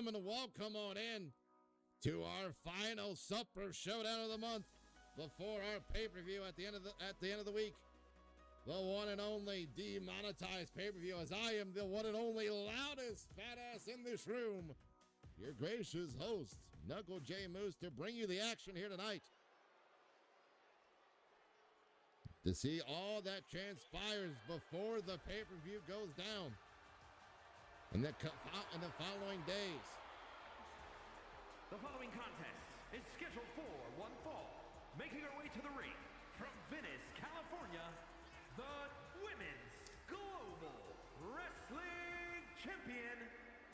gentlemen, welcome on in to our final Super Showdown of the month before our pay-per-view at the end of the week. The one and only demonetized pay-per-view, as I am the one and only loudest fat ass in this room, your gracious host, Knuckle J Moose, to bring you the action here tonight. To see all that transpires before the pay-per-view goes down in the following days. The following contest is scheduled for one fall. Making her way to the ring from Venice, California, the Women's Global Wrestling Champion,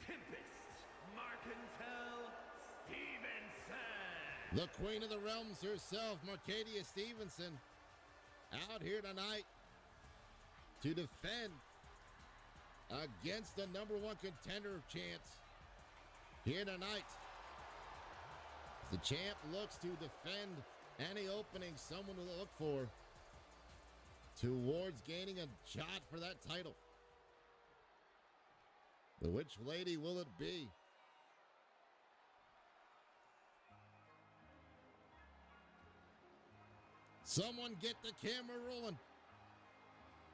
Tempest Marcantel Stevenson. The Queen of the Realms herself, Mercadia Stevenson, out here tonight to defend against the number one contender chance here tonight. The champ looks to defend any opening someone will look for towards gaining a shot for that title. But which lady will it be? Someone get the camera rolling.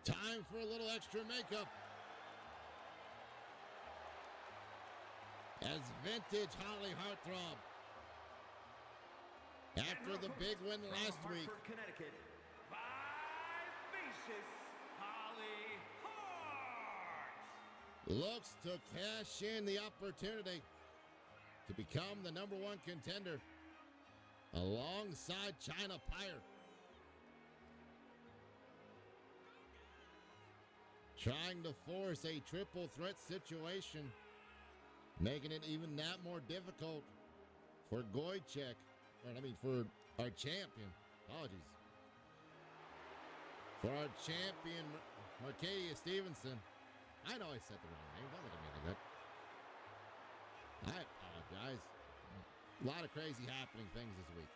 Time for a little extra makeup. As vintage Holly Heartthrob, after the big win last week, Connecticut, Vivacious Holly Hart looks to cash in the opportunity to become the number one contender alongside China Pyre. Trying to force a triple threat situation, making it even that more difficult for Goychek, for our champion. Apologies. For our champion, Mercadia Stevenson. I know I said the wrong name. Don't look at me like that. I apologize. A lot of crazy happening things this week.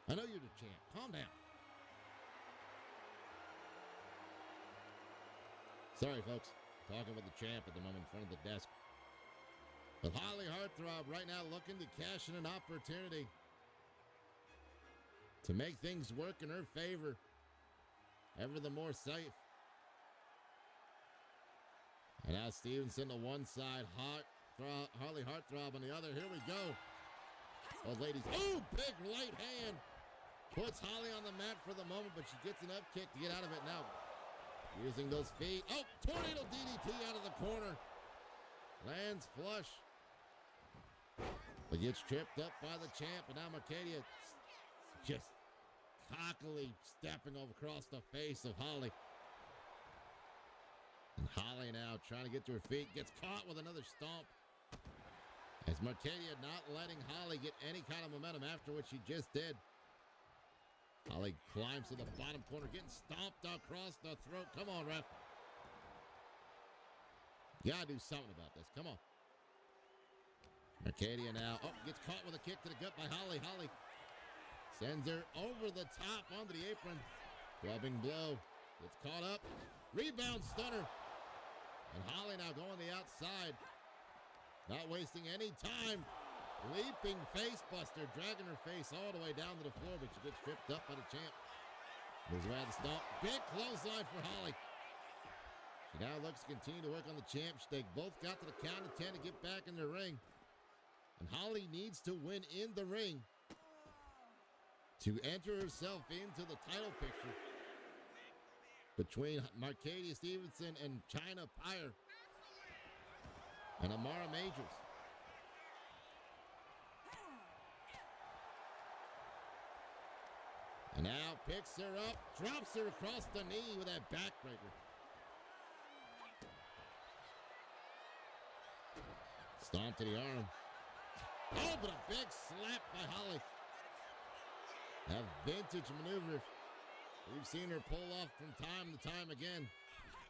I know you're the champ. Calm down. Sorry, folks. Talking with the champ at the moment in front of the desk. But Holly Heartthrob right now looking to cash in an opportunity to make things work in her favor. Ever the more safe. And now Stevenson to one side, Holly Heartthrob on the other. Here we go. Both ladies. Oh, big right hand. Puts Holly on the mat for the moment, but she gets an up kick to get out of it now. Using those feet. Oh, tornado DDT out of the corner. Lands flush. But gets tripped up by the champ. And now Mercadia just cockily stepping across the face of Holly. And Holly now trying to get to her feet. Gets caught with another stomp. As Mercadia not letting Holly get any kind of momentum after what she just did. Holly climbs to the bottom corner, getting stomped across the throat. Come on, ref. You gotta do something about this. Come on. Mercadia now. Oh, gets caught with a kick to the gut by Holly. Holly sends her over the top onto the apron. Rubbing blow. Gets caught up. Rebound stunner. And Holly now going the outside. Not wasting any time. Leaping face buster, dragging her face all the way down to the floor, but she gets tripped up by the champ. Moves away the stomp. Big clothesline for Holly. She now looks to continue to work on the champ. They both got to the count of 10 to get back in the ring. And Holly needs to win in the ring to enter herself into the title picture between Mercadia Stevenson and China Pyre and Amara Majors. And now picks her up, drops her across the knee with that backbreaker. Stomp to the arm. Oh, but a big slap by Holly. That vintage maneuver we've seen her pull off from time to time again.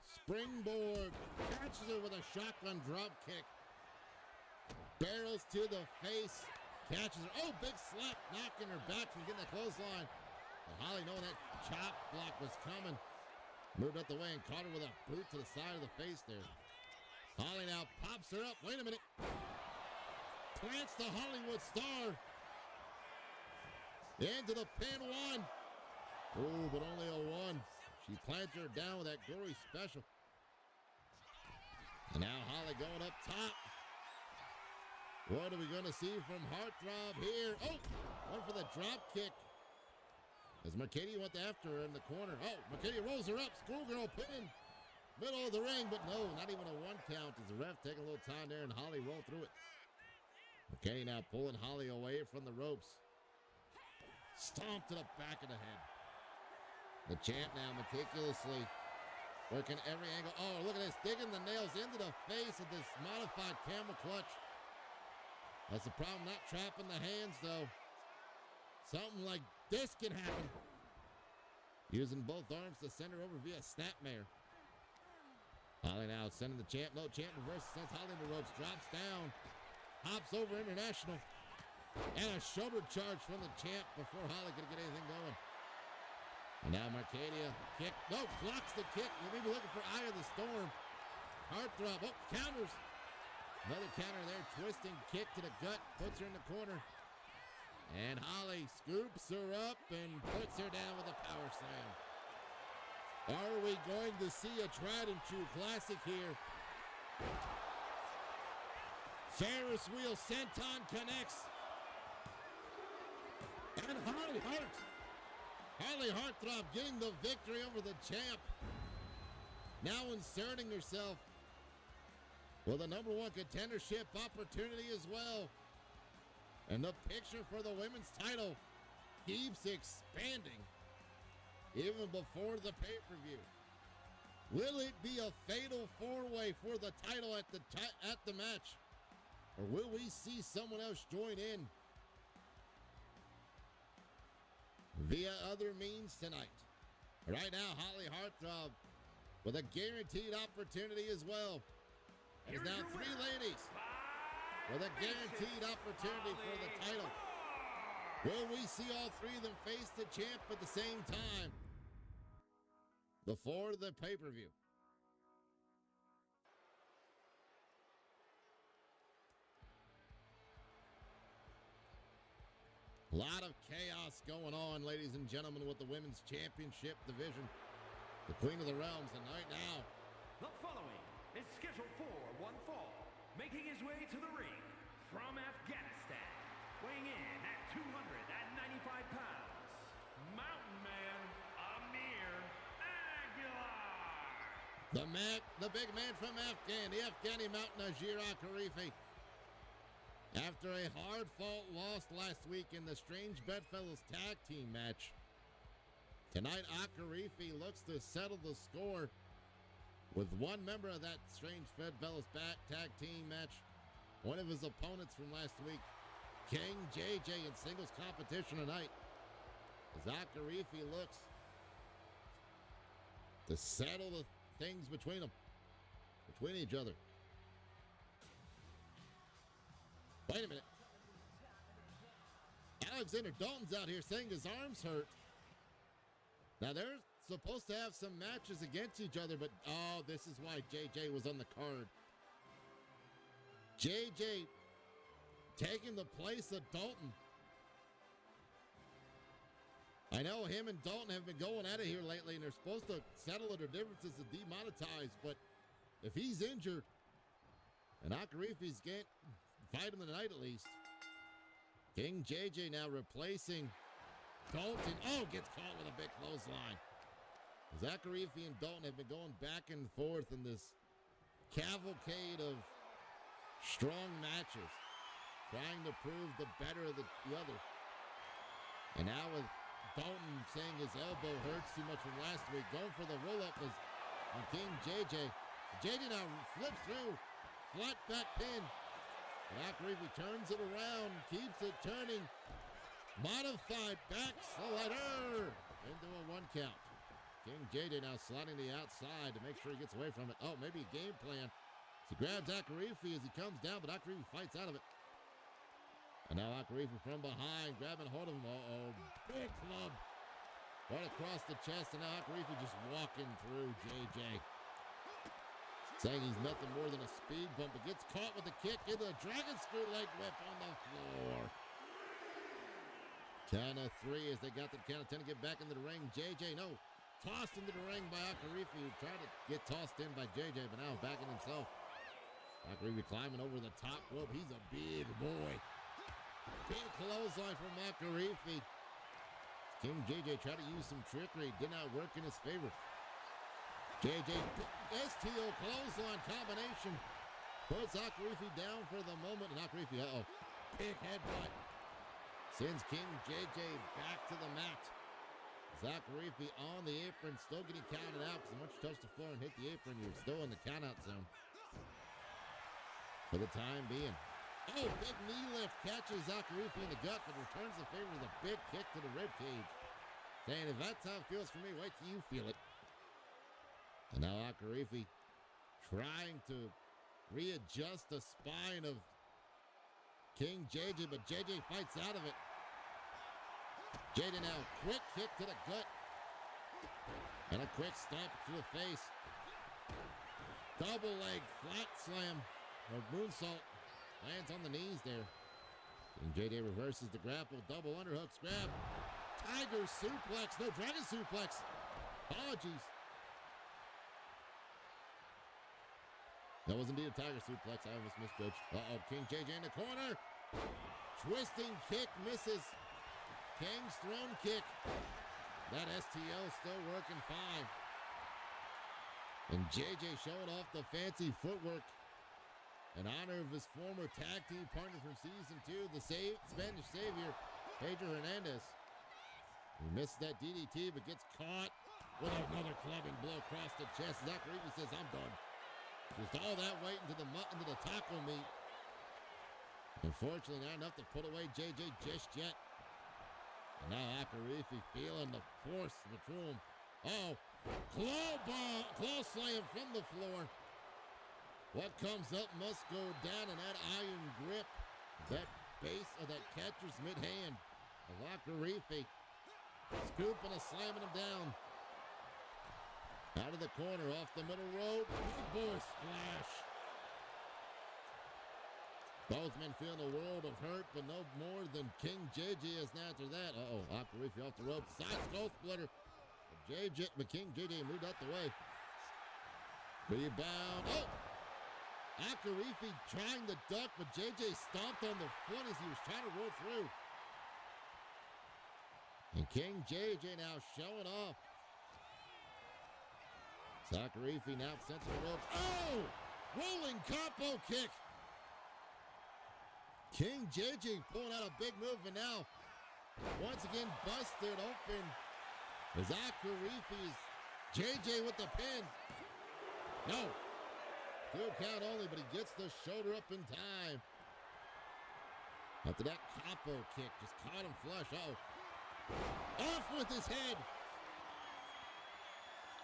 Springboard, catches her with a shotgun drop kick. Barrels to the face, catches her. Oh, big slap, knocking her back from getting the clothesline. Well, Holly, knowing that chop block was coming, moved out the way and caught her with a boot to the side of the face there. Holly now pops her up. Wait a minute. Plants the Hollywood star. Into the pin one. Oh, but only a one. She plants her down with that gory special. And now Holly going up top. What are we going to see from Heartthrob here? Oh, one for the drop kick. As Mercadia went after her in the corner. Oh, Mercadia rolls her up. Schoolgirl pin. Middle of the ring, but no, not even a one count as the ref taking a little time there and Holly rolled through it. Mercadia now pulling Holly away from the ropes. Stomp to the back of the head. The champ now meticulously working every angle. Oh, look at this. Digging the nails into the face of this modified camel clutch. That's the problem. Not trapping the hands, though. Something like this can happen. Using both arms to send her over via snapmare. Holly now sending the champ. No, champ reverses. Sends Holly in the ropes. Drops down. Hops over international. And a shoulder charge from the champ before Holly could get anything going. And now Mercadia kick. No, blocks the kick. You may be looking for Eye of the Storm. Heartthrob. Oh, counters. Another counter there. Twisting kick to the gut. Puts her in the corner. And Holly scoops her up and puts her down with a power slam. Are we going to see a tried and true classic here? Ferris wheel senton connects. And Holly Heartthrob getting the victory over the champ. Now inserting herself with a number one contendership opportunity as well. And the picture for the women's title keeps expanding even before the pay-per-view. Will it be a fatal four-way for the title at the match? Or will we see someone else join in via other means tonight? Right now, Holly Heartthrob with a guaranteed opportunity as well. There's now three ladies with a guaranteed opportunity for the title. Will we see all three of them face the champ at the same time before the pay-per-view? A lot of chaos going on, ladies and gentlemen, with the women's championship division. The Queen of the Realms, and right now, the following is scheduled for one fall, making his way to the ring from Afghanistan, weighing in at 295 pounds, Mountain Man Amir Aguilar. The big man from Afghan, the Afghani Mountain Ajir Akarifi. After a hard-fought loss last week in the Strange Bedfellows tag team match, tonight Akarifi looks to settle the score with one member of that Strange Bedfellows tag team match, one of his opponents from last week, King JJ, in singles competition tonight, as Akarifi looks to settle the things between each other. Wait a minute. Alexander Dalton's out here saying his arm's hurt. Now, they're supposed to have some matches against each other, but, oh, this is why JJ was on the card. JJ taking the place of Dalton. I know him and Dalton have been going at it here lately, and they're supposed to settle their differences and demonetize, but if he's injured, and Akarifi's can't fight him tonight at least. King JJ now replacing Dalton. Oh, gets caught with a big clothesline. Akarifi and Dalton have been going back and forth in this cavalcade of strong matches, trying to prove the better of the other. And now with Dalton saying his elbow hurts too much from last week, going for the roll-up on King JJ. JJ now flips through, flat back pin. Akarifi turns it around, keeps it turning. Modified back slider into a one count. King JJ now sliding to the outside to make sure he gets away from it. Oh, maybe a game plan. He grabs Akarifi as he comes down, but Akarifi fights out of it. And now Akarifi from behind, grabbing hold of him. Uh-oh, big club right across the chest, and now Akarifi just walking through JJ. saying he's nothing more than a speed bump, but gets caught with a kick into the dragon screw leg whip on the floor. Count of 3 as they got the count of 10 to get back into the ring. JJ, no, tossed into the ring by Akarifi, who tried to get tossed in by JJ, but now backing himself. Akarifi climbing over the top rope. He's a big boy. Big clothesline from Akarifi. King JJ tried to use some trickery. Did not work in his favor. JJ, STO clothesline combination. Puts Akarifi down for the moment. And Akarifi, big headbutt. Sends King JJ back to the mat. Akarifi on the apron, still getting counted out because once you touch the floor and hit the apron, you're still in the countout zone. For the time being. Oh, big knee lift catches Akarifi in the gut, but returns the favor with a big kick to the rib cage. Saying, if that's how it feels for me, wait till you feel it. And now Akarifi trying to readjust the spine of King JJ, but JJ fights out of it. JJ now, quick kick to the gut. And a quick stomp to the face. Double leg flat slam or moonsault. Lands on the knees there. King JJ reverses the grapple. Double underhooks grab. Tiger suplex. No, dragon suplex. Apologies. That was indeed a tiger suplex. I almost misjudged. King JJ in the corner. Twisting kick misses. King's throne kick. That STL still working fine. And JJ showing off the fancy footwork in honor of his former tag team partner from season 2, the Spanish savior, Pedro Hernandez. He misses that DDT, but gets caught with another clubbing blow across the chest. Akarifi says, I'm done. Just all that weight into the taco meat. Unfortunately, not enough to put away JJ just yet. And now Akarifi feeling the force of the room. Oh, claw slam from the floor. What comes up must go down, and that iron grip, that base of that catcher's mid-hand of Akarifi, scooping and slamming him down. Out of the corner, off the middle rope, big boy splash. Both men feeling a world of hurt, but no more than King JJ is now after that. Akarifi off the rope, side skull splitter. But King JJ moved out the way. Rebound. Akarifi trying to duck, but JJ stomped on the foot as he was trying to roll through. And King JJ now showing off. Akarifi now sent to the ropes. Oh! Rolling combo kick. King JJ pulling out a big move, and now once again busted open. As Akarifi's JJ with the pin. No. 2 count only, but he gets the shoulder up in time. After that capo kick, just caught him flush. Off with his head.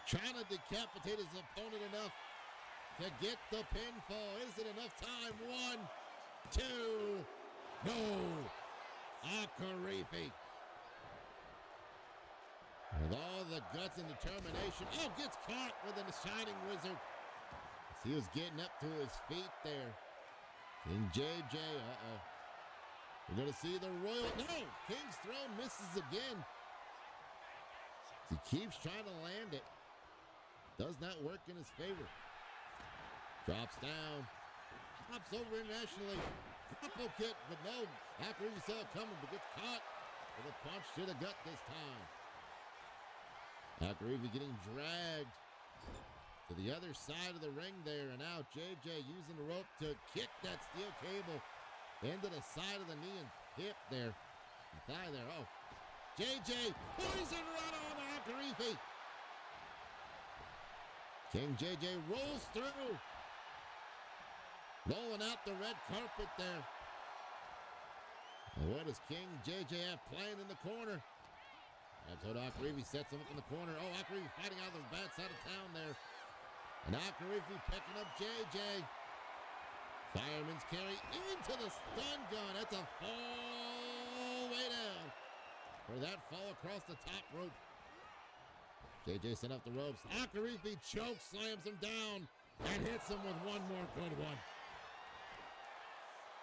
Trying to decapitate his opponent enough to get the pinfall. Is it enough time? 1, 2. No. Akarifi. With all the guts and determination. Gets caught with a shining wizard. He was getting up to his feet there. King JJ, We're going to see the royal. No! King's throne misses again. He keeps trying to land it. Does not work in his favor. Drops down. Hops over internationally. Triple kick, but no. Akarifi saw it coming, but gets caught with a punch to the gut this time. Akarifi getting dragged to the other side of the ring there, and now JJ using the rope to kick that steel cable into the side of the knee and hip there. And thigh there. JJ poison run on Akarifi. King JJ rolls through. Rolling out the red carpet there. And what does King JJ have playing in the corner? Akarifi sets him up in the corner. Akarifi fighting out of the bad side of town there. And Akarifi picking up JJ. Fireman's carry into the stun gun. That's a fall way down for that fall across the top rope. JJ set up the ropes. Akarifi choke slams him down And hits him with one more good one.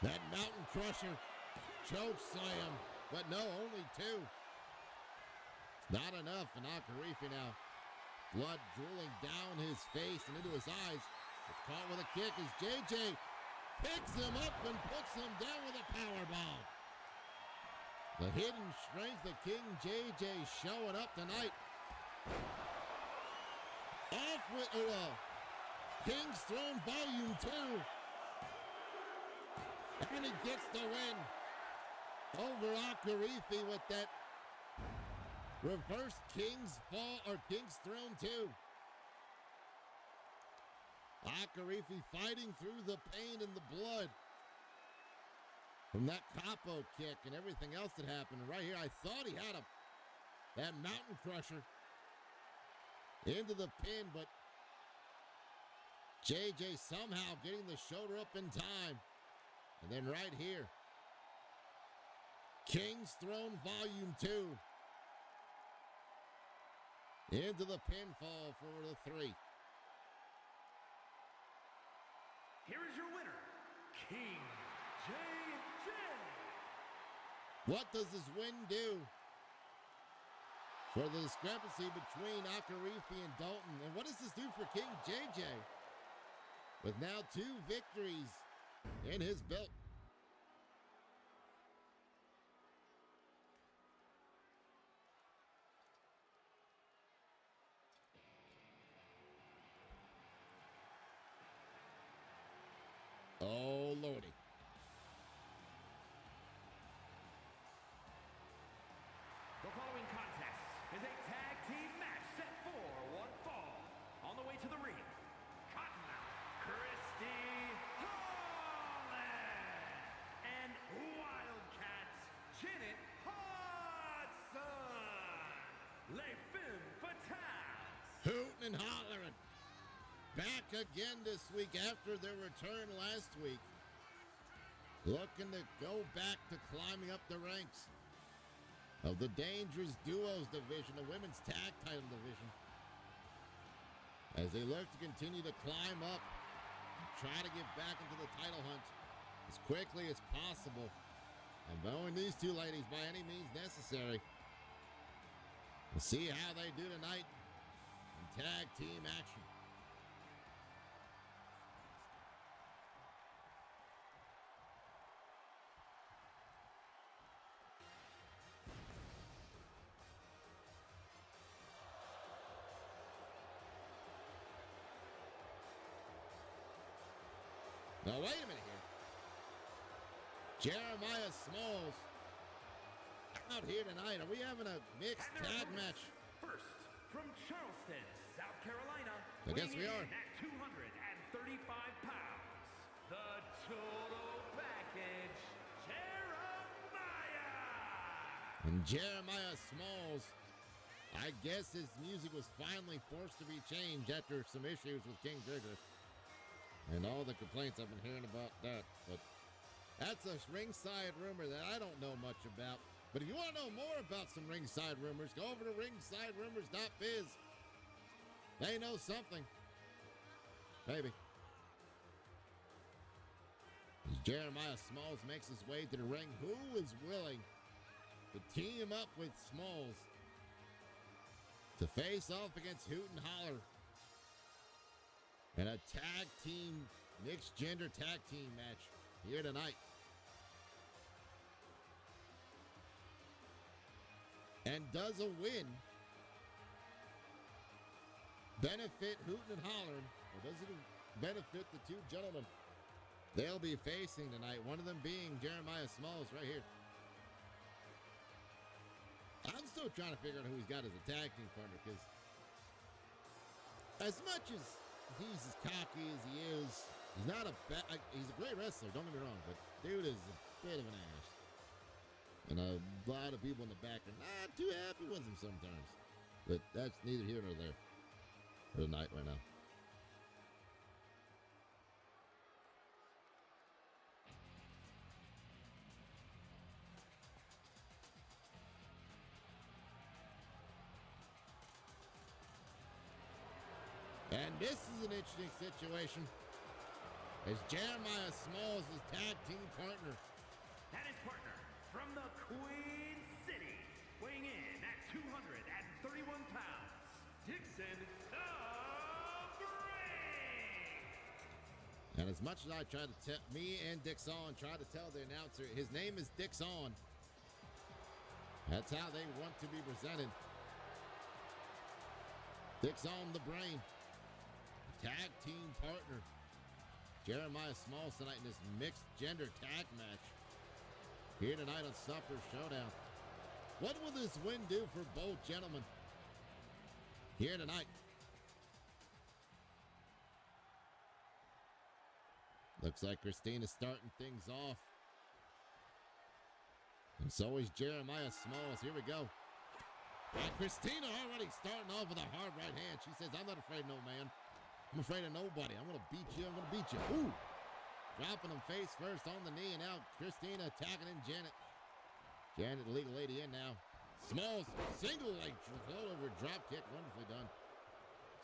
That mountain crusher choke slam, but no, only two. Not enough for Akarifi now. Blood drooling down his face and into his eyes. It's caught with a kick as JJ picks him up and puts him down with a powerbomb. The hidden strength of King JJ showing up tonight. Off with King's Throne Volume 2. And he gets the win over Akarifi with that reverse King's Fall or King's Throne 2. Akarifi fighting through the pain and the blood from that capo kick and everything else that happened. And right here, I thought he had that mountain crusher into the pin, but JJ somehow getting the shoulder up in time. And then right here, King's Throne Volume 2 into the pinfall for the 3. Here is your winner, King JJ. What does this win do for the discrepancy between Akarifi and Dalton? And what does this do for King JJ? With now 2 victories in his belt. Oh, Lordy. The following contest is a tag team match set for one fall. On the way to the ring, Cottonmouth Christy Holland and Wildcats Janet Hudson. Les Femmes Fatales. Hooting and hollering. Back again this week after their return last week. Looking to go back to climbing up the ranks of the Dangerous Duos division, the women's tag title division. As they look to continue to climb up and try to get back into the title hunt as quickly as possible. And knowing these two ladies by any means necessary. We'll see how they do tonight in tag team action. Now, wait a minute here. Jeremiah Smalls out here tonight. Are we having a mixed tag match? First, from Charleston, South Carolina. I guess we are. At 235 pounds, the total package, Jeremiah. And Jeremiah Smalls, I guess his music was finally forced to be changed after some issues with King Trigger. And all the complaints I've been hearing about that. But that's a ringside rumor that I don't know much about. But if you want to know more about some ringside rumors, go over to ringsiderumors.biz. They know something. Maybe. As Jeremiah Smalls makes his way to the ring, who is willing to team up with Smalls to face off against Hoot and Holler? And a tag team, mixed gender tag team match here tonight. And does a win benefit Hootin' and Hollering, or does it benefit the two gentlemen they'll be facing tonight? One of them being Jeremiah Smalls right here. I'm still trying to figure out who he's got as a tag team partner, because as much as he's as cocky as he is, he's not he's a great wrestler, don't get me wrong, but dude is a bit of an ass. And a lot of people in the back are not too happy with him sometimes. But that's neither here nor there for the night right now. And this is an interesting situation. As Jeremiah Smalls, his tag team partner. And his partner from the Queen City, weighing in at 231 pounds, Dixon the Brain. And as much as I tried to tell, me and Dixon tried to tell the announcer, his name is Dixon. That's how they want to be presented. Dixon the Brain, tag team partner. Jeremiah Smalls tonight in this mixed gender tag match. Here tonight on Supper Showdown. What will this win do for both gentlemen? Here tonight. Looks like Christina's starting things off. And so is Jeremiah Smalls. Here we go. And Christina already starting off with a hard right hand. She says, I'm not afraid of no man. I'm afraid of nobody. I'm going to beat you. I'm going to beat you. Ooh. Dropping him face first on the knee. And now Christina attacking in Janet. Janet, the legal lady, in now. Smalls, single leg float over drop kick. Wonderfully done.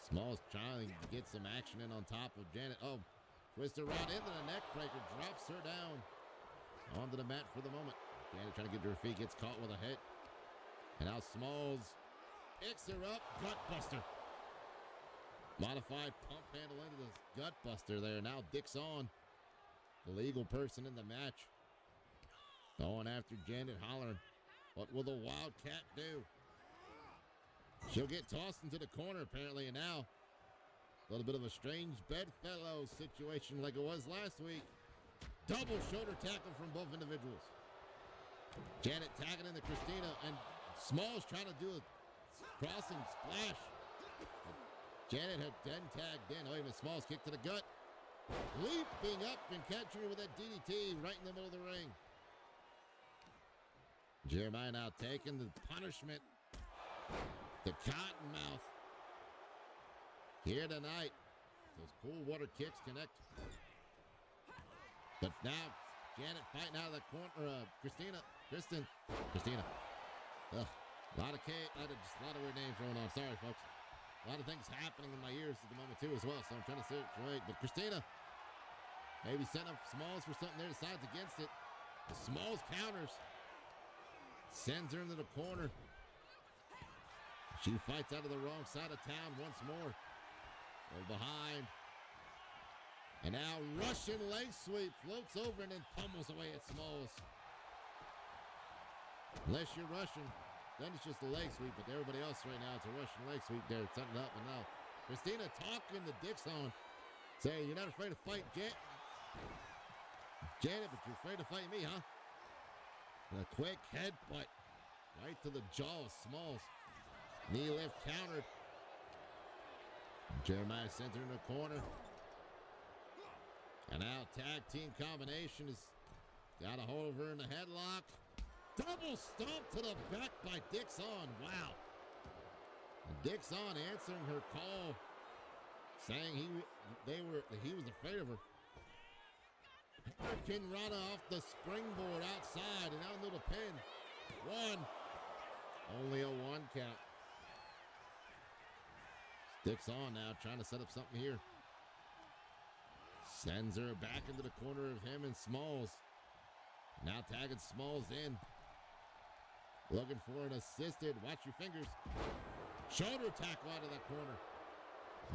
Smalls trying to get some action in on top of Janet. Oh, twist her around into the neck breaker. Drops her down. Onto the mat for the moment. Janet trying to get to her feet. Gets caught with a hit. And now Smalls picks her up. Gut buster. Modified pump handle into the gut buster there. Now Dixon, the legal person in the match. Going after Janet, hollering. What will the Wildcat do? She'll get tossed into the corner apparently. And now a little bit of a strange bedfellow situation like it was last week. Double shoulder tackle from both individuals. Janet tagging into Christina, and Smalls trying to do a crossing splash. Janet had then tagged in. Oh, even Smalls kick to the gut. Leaping up and catching her with that DDT right in the middle of the ring. Jeremiah now taking the punishment. The Cottonmouth. Here tonight. Those cool water kicks connect. But now Janet fighting out of the corner. Christina. Ugh. A lot of weird names going on. Sorry, folks. A lot of things happening in my ears at the moment, too, as well. So I'm trying to sit right. But Christina maybe setting up Smalls for something there. Decides against it. The Smalls counters. Sends her into the corner. She fights out of the wrong side of town once more. Go behind. And now Russian leg sweep. Floats over and then pummels away at Smalls. Unless you're Russian, then it's just a leg sweep. But everybody else right now, it's a Russian leg sweep there. Setting up. And now Christina talking to Dixon. Saying, you're not afraid to fight Janet, but you're afraid to fight me, huh? And a quick headbutt right to the jaw of Smalls. Knee lift countered. Jeremiah sends her in the corner. And now tag team combination is got a hold of her in the headlock. Double stomp to the back by Dixon. Wow. And Dixon answering her call, saying he was afraid of her. Hurricane Rana off the springboard outside and out into the pin. One. Only a one count. Dixon now trying to set up something here. Sends her back into the corner of him and Smalls. Now tagging Smalls in. Looking for an assisted. Watch your fingers. Shoulder tackle out of that corner.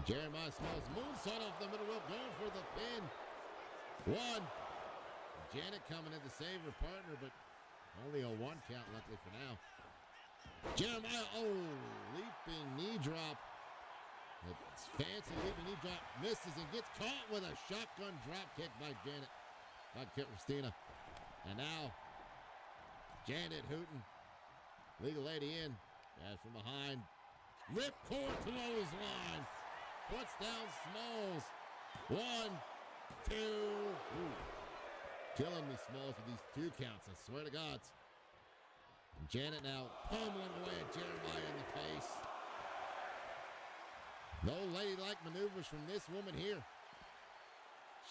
Jeremiah Smalls moonsault off the middle rope, going for the pin. One. Janet coming in to save her partner, but only a one count, luckily for now. Jeremiah, leaping knee drop. It's fancy leaping knee drop, misses and gets caught with a shotgun drop kick by Christina. And now, Janet hooting. Legal lady in. As from behind. Ripcord clothesline. Puts down Smalls. 1, 2. Ooh. Killing me, Smalls, with these 2 counts. I swear to God. And Janet now pummeling away at Jeremiah in the face. No ladylike maneuvers from this woman here.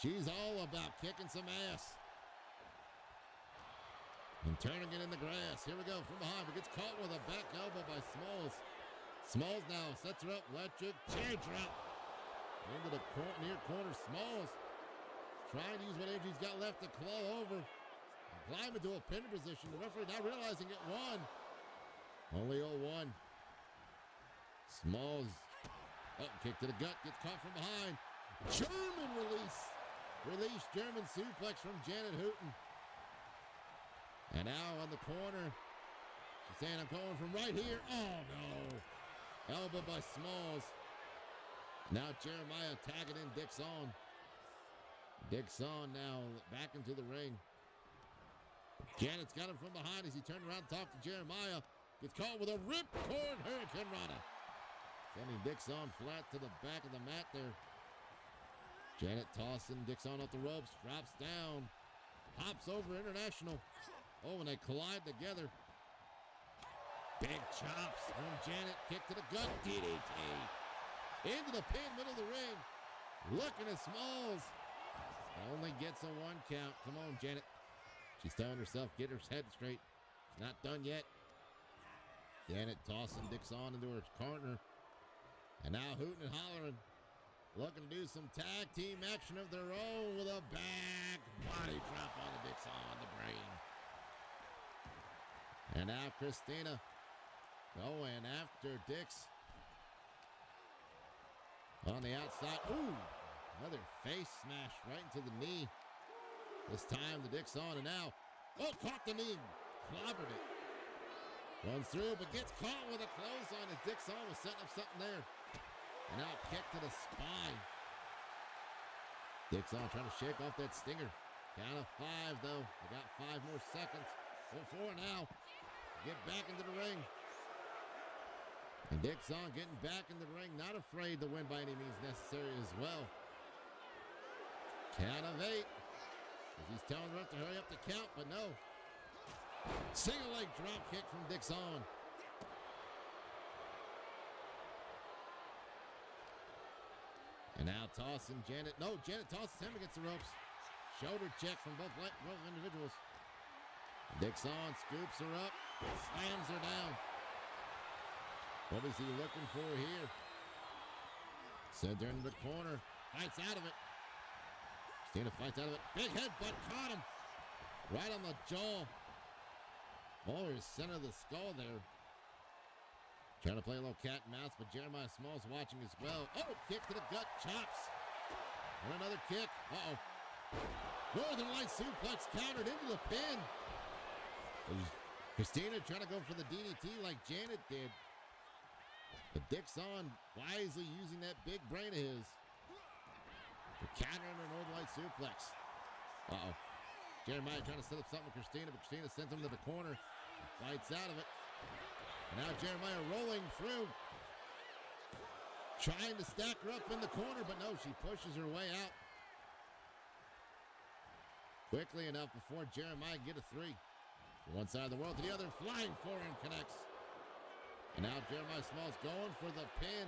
She's all about kicking some ass. And turning it in the grass. Here we go from behind, but gets caught with a back elbow by Smalls. Smalls now sets her up, electric chair drop. into the near corner. Smalls trying to use what energy he's got left to claw over. Climb into a pin position. The referee now realizing it won. Only 0-1. Smalls. Oh, kick to the gut. Gets caught from behind. German release. Release German suplex from Janet Hooten. And now on the corner. She's saying, I'm going from right here. Oh, no. Elbow by Smalls. Now Jeremiah tagging in Dixon. Dixon now back into the ring. Janet's got him from behind as he turned around to talk to Jeremiah. Gets caught with a ripcord Hurricane Rana. Sending Dixon flat to the back of the mat there. Janet tossing Dixon off the ropes. Drops down. Hops over International. Oh, and they collide together. Big chops from Janet. Kick to the gut. DDT. Into the pin, middle of the ring. Looking at Smalls. Only gets a 1 count. Come on, Janet. She's telling herself, get her head straight. It's not done yet. Janet tossing Dixon into her corner. And now hooting and hollering. Looking to do some tag team action of their own with a back body drop on the Dixon, the brain. And now Christina going after Dix. On the outside. Ooh, another face smash right into the knee. This time the Dixon, and now, oh, caught the knee, clobbered it. Runs through, but gets caught with a clothesline as Dixon was setting up something there. And now kick to the spine. Dixon trying to shake off that stinger. Count of 5, though. They got 5 more seconds. 4 now. Get back into the ring. And Dixon getting back in the ring, not afraid to win by any means necessary as well. Count of 8. He's telling her to hurry up the count, but no. Single leg drop kick from Dixon. And now tossing Janet. No, Janet tosses him against the ropes. Shoulder check from both individuals. Dixon scoops her up, slams her down. What is he looking for here? Sent her into the corner, fights out of it. Christina fights out of it. Big headbutt, caught him. Right on the jaw. Or center of the skull there. Trying to play a little cat and mouse, but Jeremiah Smalls watching as well. Oh, kick to the gut, chops. And another kick. Uh-oh. Northern Light suplex countered into the pin. Christina trying to go for the DDT like Janet did. But Dixon wisely using that big brain of his. The counter and a Northern Light suplex. Uh-oh. Jeremiah trying to set up something with Christina, but Christina sends him to the corner. Fights out of it. And now Jeremiah rolling through. Trying to stack her up in the corner, but no, she pushes her way out. Quickly enough before Jeremiah can get a 3. From one side of the world to the other, flying forearm connects. And now Jeremiah Smalls going for the pin.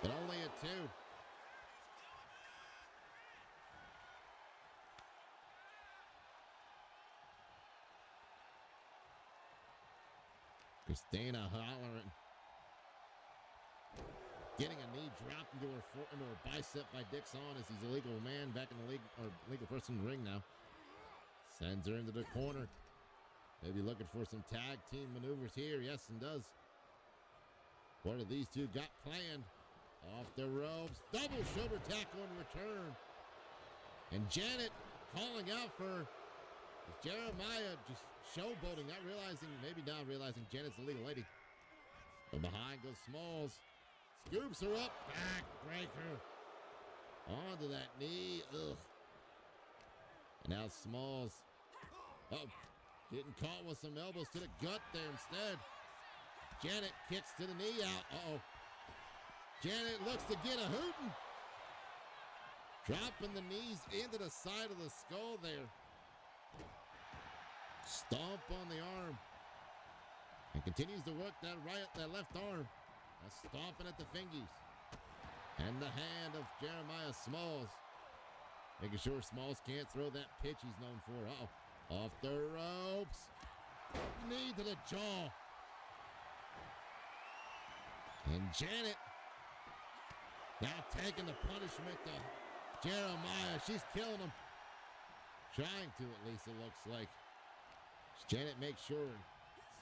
But only a 2. Christina hollering. Getting a knee dropped into her bicep by Dixon as he's a legal man back in the league, or legal person in the ring now. Sends her into the corner. Maybe looking for some tag team maneuvers here. Yes, and does. What do these two got planned? Off the ropes. Double shoulder tackle in return. And Janet calling out for Jeremiah, just showboating, maybe not realizing Janet's the legal lady. From behind goes Smalls. Scoops her up. Backbreaker. Onto that knee. Ugh. And now Smalls. Oh, getting caught with some elbows to the gut there instead. Janet kicks to the knee out. Uh-oh. Janet looks to get a hootin'. Dropping the knees into the side of the skull there. Stomp on the arm. And continues to work that left arm. Stomping at the fingies. And the hand of Jeremiah Smalls. Making sure Smalls can't throw that pitch he's known for. Uh-oh. Off the ropes. Knee to the jaw. And Janet Now taking the punishment to Jeremiah. She's killing him. Trying to, at least, it looks like. Janet makes sure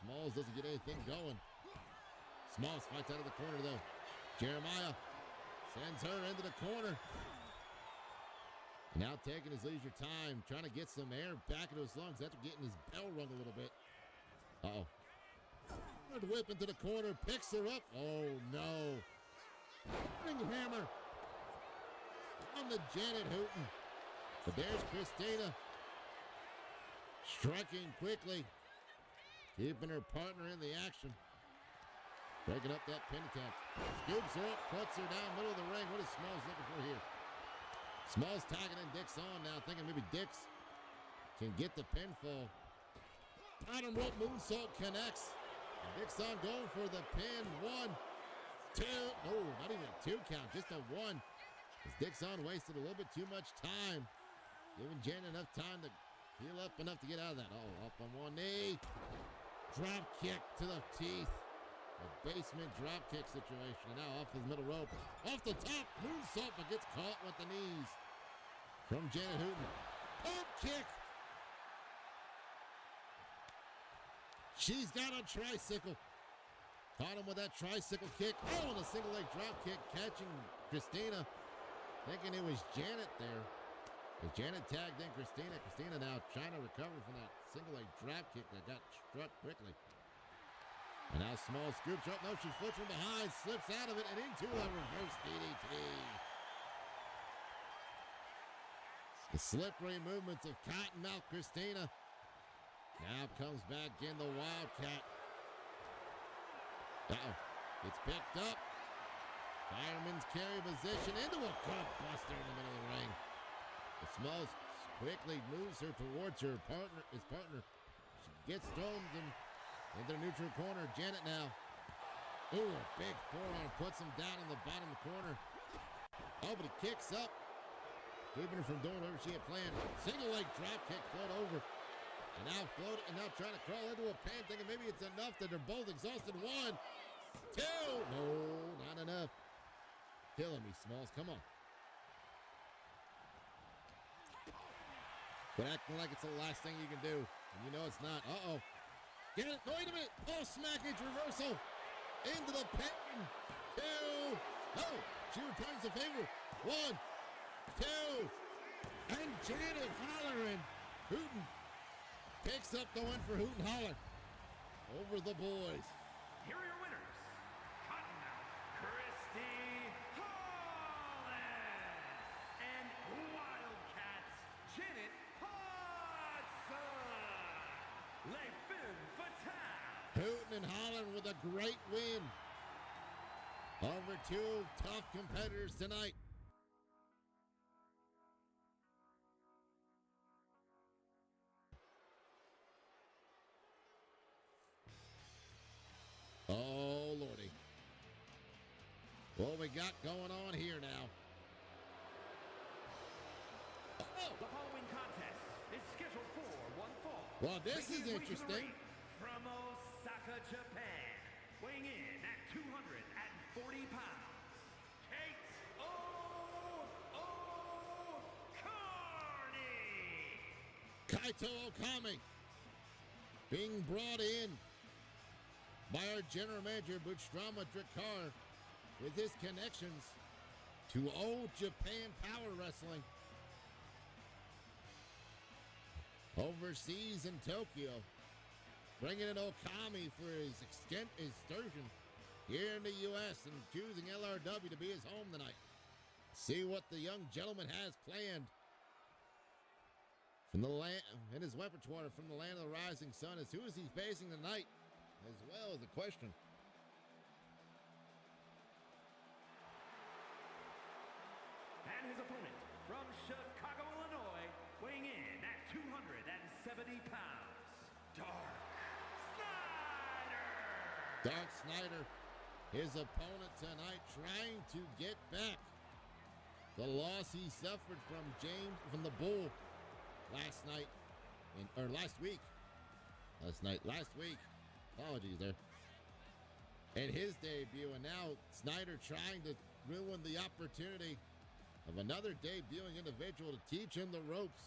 Smalls doesn't get anything going. Smalls fights out of the corner, though. Jeremiah sends her into the corner. Now taking his leisure time, trying to get some air back into his lungs after getting his bell rung a little bit. Uh-oh. Good whip into the corner, picks her up. Oh, no. Ring hammer on the Janet Hooten. But there's Christina. Striking quickly. Keeping her partner in the action. Breaking up that pin attempt. Scoops her up, puts her down middle of the ring. What is Smalls looking for here? Smalls tagging in Dix on now, thinking maybe Dix can get the pinfall. Bottom rope moonsault connects. And Dix on going for the pin. 1, 2. No, not even a 2 count, just a 1. As Dixon wasted a little bit too much time. Giving Jen enough time to heal up enough to get out of that. Oh, up on one knee. Drop kick to the teeth. A basement drop kick situation. And now off the middle rope. Off the top. Moonsault, but gets caught with the knees. From Janet Hooten. Pump kick. She's got a tricycle. Caught him with that tricycle kick. Oh, and a single leg drop kick. Catching Christina. Thinking it was Janet there. As Janet tagged in Christina. Christina now trying to recover from that single leg drop kick that got struck quickly. And now Small scoops her up. No, she flips from behind, slips out of it, and into a reverse DDT. The slippery movements of Cottonmouth Christina. Now comes back in the Wildcat. Uh-oh. It's picked up. Fireman's carry position into a gut buster in the middle of the ring. The Smalls quickly moves her towards his partner. She gets thrown into the neutral corner. Janet now. Ooh, a big forearm puts him down in the bottom corner. Oh, but he kicks up. Keeping her from doing whatever she had planned. Single leg drop kick, float over. And now trying to crawl into a pan, thinking maybe it's enough that they're both exhausted. 1, 2. No, not enough. Killing me, Smalls. Come on. But acting like it's the last thing you can do. And you know it's not. Uh-oh. Get it. Wait a minute. Oh, smackage reversal. Into the pin. 2. No. She returns the favor. 1, 2. And Janet hollering. Hooten picks up the win for Hooten Holler over the boys. Here are your winners. Cottonmouth Christy Holland and Wildcats Janet Hudson. Les Femme Fatale. Hooten and Holland with a great win over two tough competitors tonight. Oh, Lordy. What we got going on here now? Oh. The following contest is scheduled for one fall. Well, this is Making his way to the interesting. ring from Osaka, Japan, weighing in at 240 pounds, Kate Carney. Kaito Okami being brought in by our general manager, Butchdrama Drakar, with his connections to old Japan Power Wrestling. Overseas in Tokyo, bringing in Okami for his excursion here in the U.S. and choosing LRW to be his home tonight. See what the young gentleman has planned from the land in his repertoire from the land of the rising sun. As who is he facing tonight? As well as the question. And his opponent from Chicago, Illinois, weighing in at 270 pounds, Dark Snyder. Dark Snyder, his opponent tonight, trying to get back the loss he suffered from the Bull last week. Apologies there. And his debut, and now Snyder trying to ruined the opportunity of another debuting individual to teach him the ropes.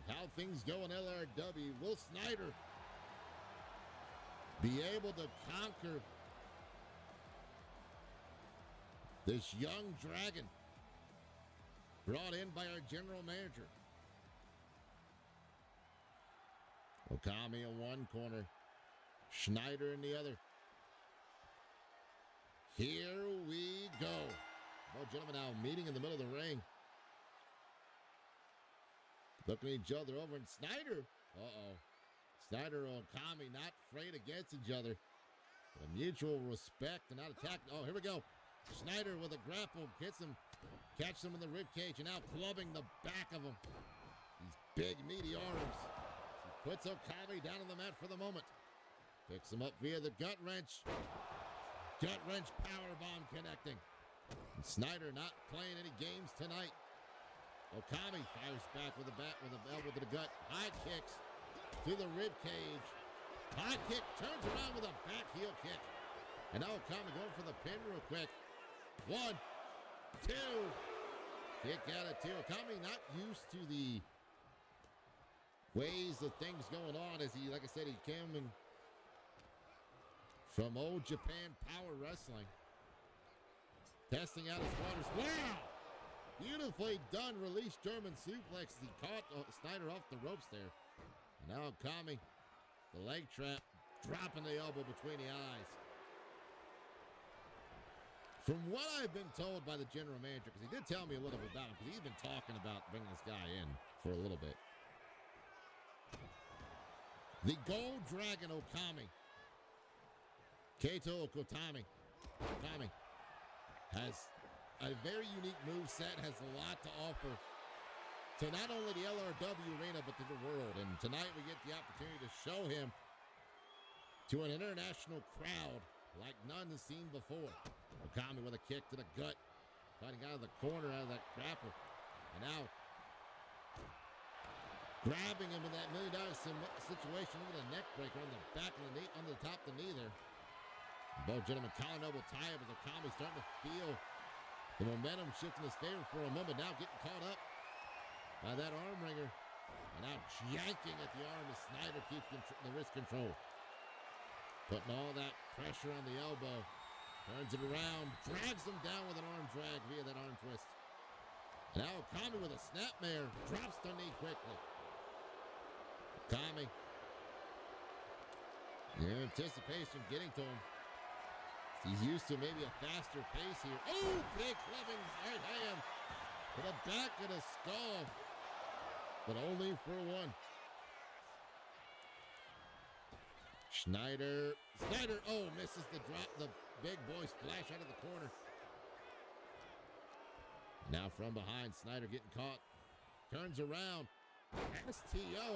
How things go in LRW. Will Snyder be able to conquer this young dragon brought in by our general manager? Okami in one corner, Schneider in the other. Here we go. Both gentlemen now meeting in the middle of the ring. Looking at each other over, and Snyder. Snyder and Okami not afraid against each other. A mutual respect and not attack. Oh, here we go. Snyder with a grapple gets him, catches him in the rib cage, and now clubbing the back of him. These big meaty arms. He puts Okami down on the mat for the moment. Picks him up via the gut wrench. Gut wrench power bomb connecting. And Snyder not playing any games tonight. Okami fires back with a elbow to the gut. High kicks to the rib cage. High kick, turns around with a back heel kick. And now Okami going for the pin real quick. 1, 2. Kick out of 2. Okami not used to the ways of things going on, as he, like I said, he came in from old Japan Power Wrestling. Testing out his waters. Wow! Beautifully done. Release German suplex. He caught Snyder off the ropes there. And now Okami, the leg trap, dropping the elbow between the eyes. From what I've been told by the general manager, because he did tell me a little bit about him, because he's been talking about bringing this guy in for a little bit. The Gold Dragon Okami, Kaito Okami, has a very unique moveset, has a lot to offer to not only the LRW arena, but to the world. And tonight we get the opportunity to show him to an international crowd like none has seen before. Okami with a kick to the gut, fighting out of the corner, out of that grapple. And now grabbing him in that $1 million situation. Look at the neck breaker on the back of the knee, on the top of the knee there. Both gentlemen, collar and elbow tie up as Okami starting to feel the momentum shift in his favor for a moment. Now getting caught up by that arm wringer. And now yanking at the arm as Snyder keeps the wrist control. Putting all that pressure on the elbow. Turns it around, drags him down with an arm drag via that arm twist. And now Okami with a snapmare, drops the knee quickly. Okami, the anticipation getting to him. He's used to maybe a faster pace here. Oh, big clubbing right hand to the back of the skull, but only for one. Schneider, oh, misses the drop, the big boy splash out of the corner. Now from behind, Snyder getting caught. Turns around. STO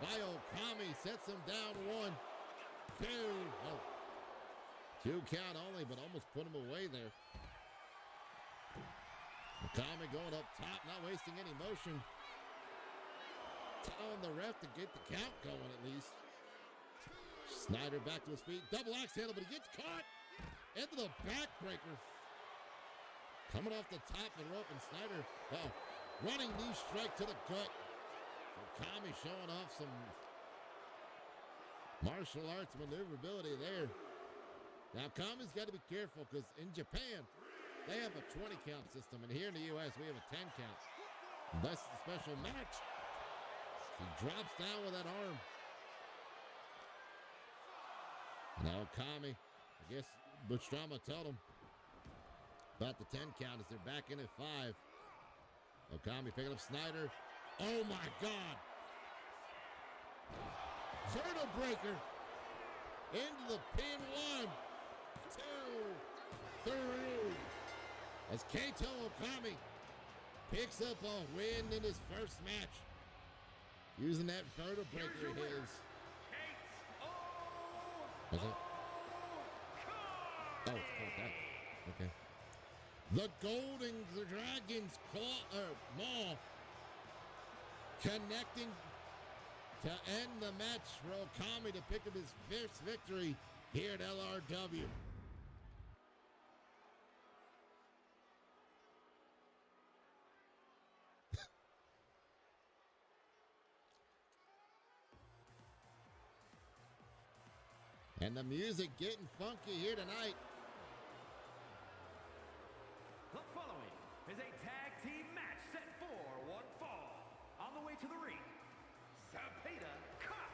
by Okami sets him down 1, 2. Oh, 2 count only, but almost put him away there. Okami going up top, not wasting any motion. Telling the ref to get the count going at least. Snyder back to his feet. Double axe handle, but he gets caught into the backbreaker. Coming off the top of the rope, and Snyder, running knee strike to the gut. Okami showing off some martial arts maneuverability there. Now, Okami's got to be careful because in Japan, they have a 20 count system, and here in the U.S., we have a 10 count. And that's the special match. He drops down with that arm. Now Okami, I guess Butch Drama told him about the 10 count as they're back in at 5. Okami picking up Snyder. Oh my God! Vertebreaker into the pin. 1, 2, 3. As Kaito Okami picks up a win in his first match, using that vertebreaker of his. What's that? Oh, it's that. Okay. The Golden Dragon's Maw connecting to end the match for Okami to pick up his first victory here at LRW. And the music getting funky here tonight. The following is a tag team match set for one fall. On the way to the ring, Zapata Cox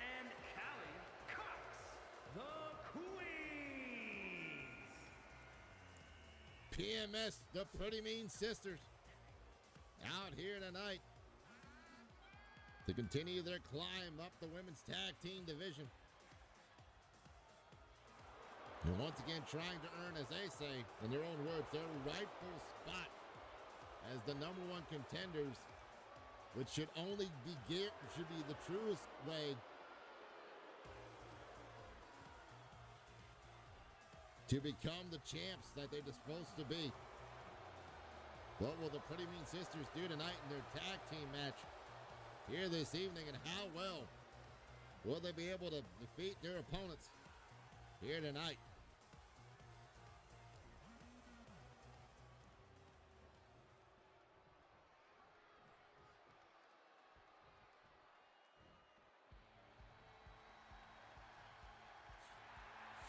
and Callie Cox, the Queens. PMS, the Pretty Mean Sisters, out here tonight to continue their climb up the women's tag team division. And once again, trying to earn, as they say, in their own words, their rightful spot as the #1 contenders, which should only be the truest way to become the champs that they're supposed to be. What will the Pretty Mean Sisters do tonight in their tag team match here this evening, and how well will they be able to defeat their opponents here tonight?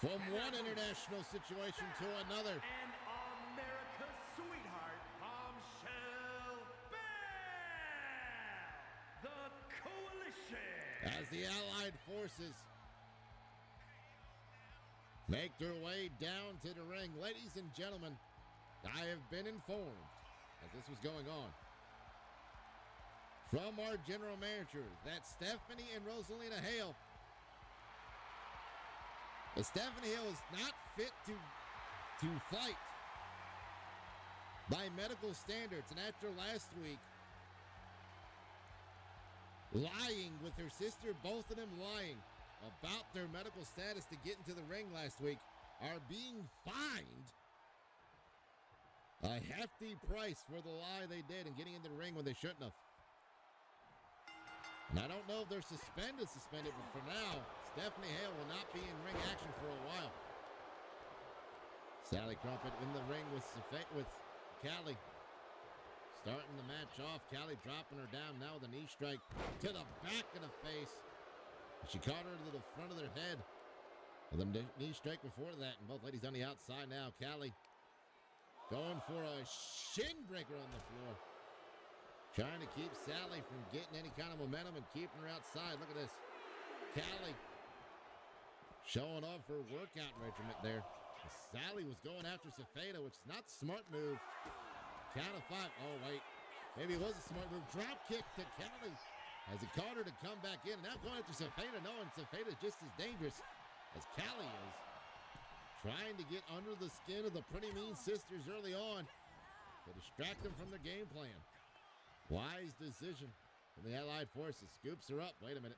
From one international situation to another. And America's sweetheart, Bombshell Bell, the Coalition. As the Allied forces make their way down to the ring. Ladies and gentlemen, I have been informed as this was going on from our general manager that Stephanie and Rosalina Hale, Stephanie Hale is not fit to fight by medical standards. And after last week, lying with her sister, both of them lying about their medical status to get into the ring last week, are being fined a hefty price for the lie they did and getting into the ring when they shouldn't have. And I don't know if they're suspended, but for now, Stephanie Hale will not be in ring action for a while. Sally Crumpet in the ring with Callie. Starting the match off, Callie dropping her down now with a knee strike to the back of the face. She caught her to the front of their head with a knee strike before that, and both ladies on the outside now. Callie going for a shin breaker on the floor. Trying to keep Sally from getting any kind of momentum and keeping her outside. Look at this. Callie showing off her workout regiment there. Sally was going after Zapata, which is not a smart move. Count of 5. Oh, wait. Maybe it was a smart move. Drop kick to Callie as he caught her to come back in. And now going after Zapata, knowing Zapata is just as dangerous as Callie is. Trying to get under the skin of the Pretty Mean Sisters early on to distract them from their game plan. Wise decision from the Allied forces. Scoops her up. Wait a minute.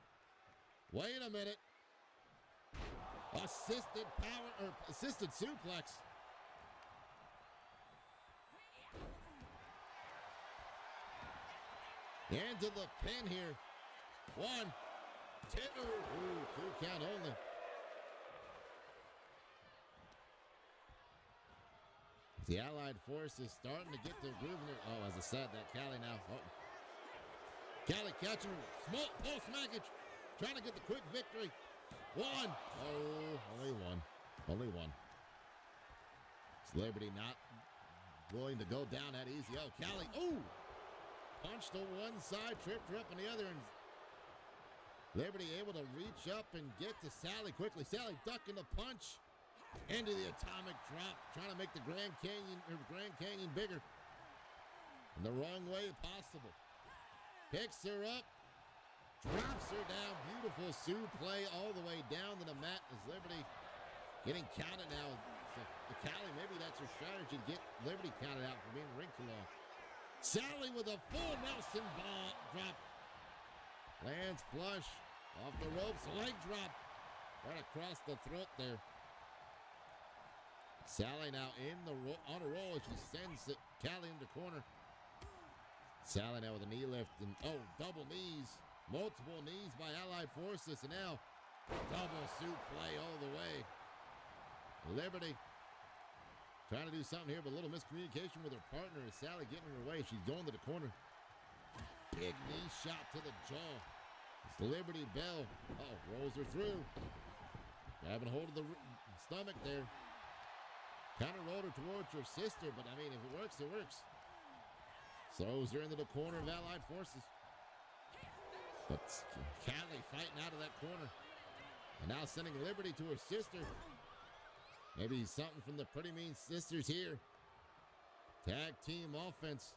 Assisted suplex. Into the pin here. 1, 2. Ooh, 2 count only. The Allied forces starting to get their groove in there. Oh, as I said, that Callie now. Oh. Callie catching her. Small post smackage. Trying to get the quick victory. 1. Oh, only one. It's Liberty not willing to go down that easy. Oh, Callie. Oh! Punched to one side, tripped her up on the other, and Liberty able to reach up and get to Sally quickly. Sally ducking the punch. Into the atomic drop, trying to make the Grand Canyon bigger in the wrong way possible. Picks her up, drops her down. Beautiful suplex all the way down to the mat as Liberty getting counted now. So Callie, maybe that's her strategy to get Liberty counted out for being in the ring too long. Sally with a full Nelson drop. Lands flush off the ropes, leg drop right across the throat there. Sally now on a roll as she sends Callie in the corner. Sally now with a knee lift and double knees. Multiple knees by Allied forces, and now double suplex all the way. Liberty trying to do something here, but a little miscommunication with her partner as Sally getting in her way. She's going to the corner. Big knee shot to the jaw. It's Liberty Bell. Rolls her through. Grabbing hold of the stomach there. Kind of rolled her towards her sister, but I mean, if it works, it works. Throws her into the corner of Allied Forces. But Callie fighting out of that corner. And now sending Liberty to her sister. Maybe something from the Pretty Mean Sisters here. Tag team offense.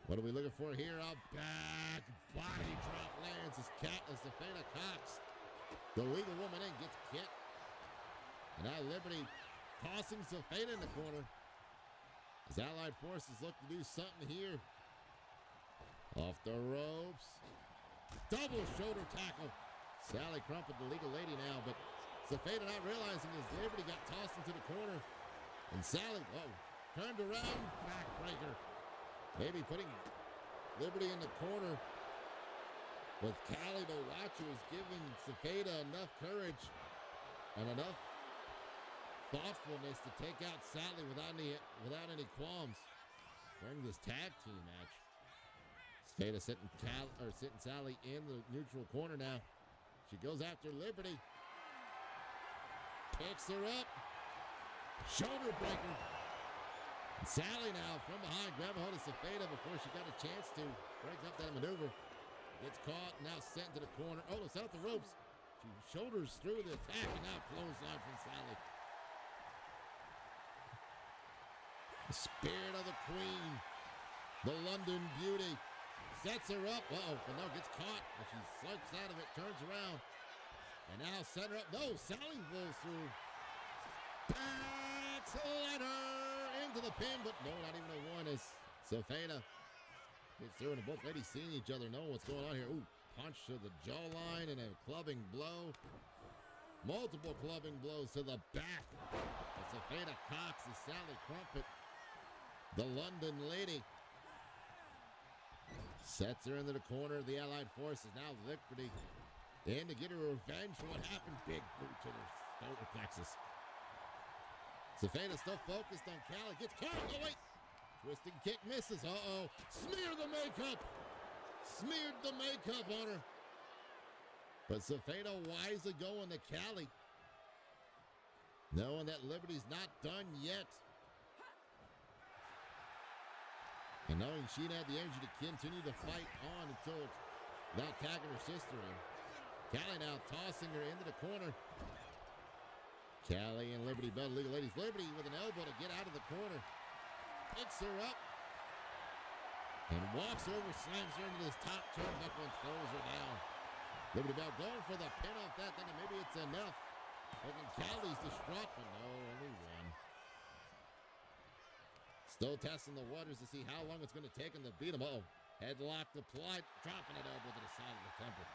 What are we looking for here? A back body drop lands as Zafeda Cox, the legal woman in, gets kicked. And now Liberty tossing Zafeda in the corner. As Allied Forces look to do something here. Off the ropes. Double shoulder tackle. Sally Crumpet, the legal lady now, but Zafeda not realizing as Liberty got tossed into the corner. And Sally, turned around, backbreaker. Maybe putting Liberty in the corner with Callie to watch her is giving Zafeda enough courage and enough thoughtfulness to take out Sally without any qualms during this tag team match. Zafeda sitting Sally in the neutral corner now. She goes after Liberty. Picks her up. Shoulder breaker. And Sally now from behind grabbing hold of Zafeda before she got a chance to break up that maneuver. Gets caught, now sent to the corner. Oh, it's out the ropes. She shoulders through the attack and now clothesline from Sally. The spirit of the queen. The London beauty. Sets her up. But no, gets caught. But she slips out of it, turns around. And now set her up. No, Sally blows through. Backslider into the pin, but no, not even a one as Zafeda gets through, and both ladies seeing each other, knowing what's going on here. Ooh, punch to the jawline and a clubbing blow. Multiple clubbing blows to the back. As Zafeda Cox is Sally Crumpet, the London lady. Sets her into the corner of the Allied Forces. Now Liberty in to get her revenge for what happened. Big boot to the shoulder plexus. Zafeda still focused on Callie. Gets caught. Oh, wait. Twisting kick misses. Uh-oh. Smeared the makeup. Smeared the makeup on her. But Zafeda wisely going to Callie, knowing that Liberty's not done yet. And knowing she had the energy to continue to fight on until without tagging her sister in. Callie now tossing her into the corner. Callie and Liberty battle legal ladies. Liberty with an elbow to get out of the corner. Picks her up. And walks over, slams her into this top turnbuckle and throws her down. Liberty Bell going for the pin off that, thinking maybe it's enough. Thinking Callie's distraught, but no, only one. Still testing the waters to see how long it's going to take him to beat him. Headlock applied, dropping an elbow to the side of the temple.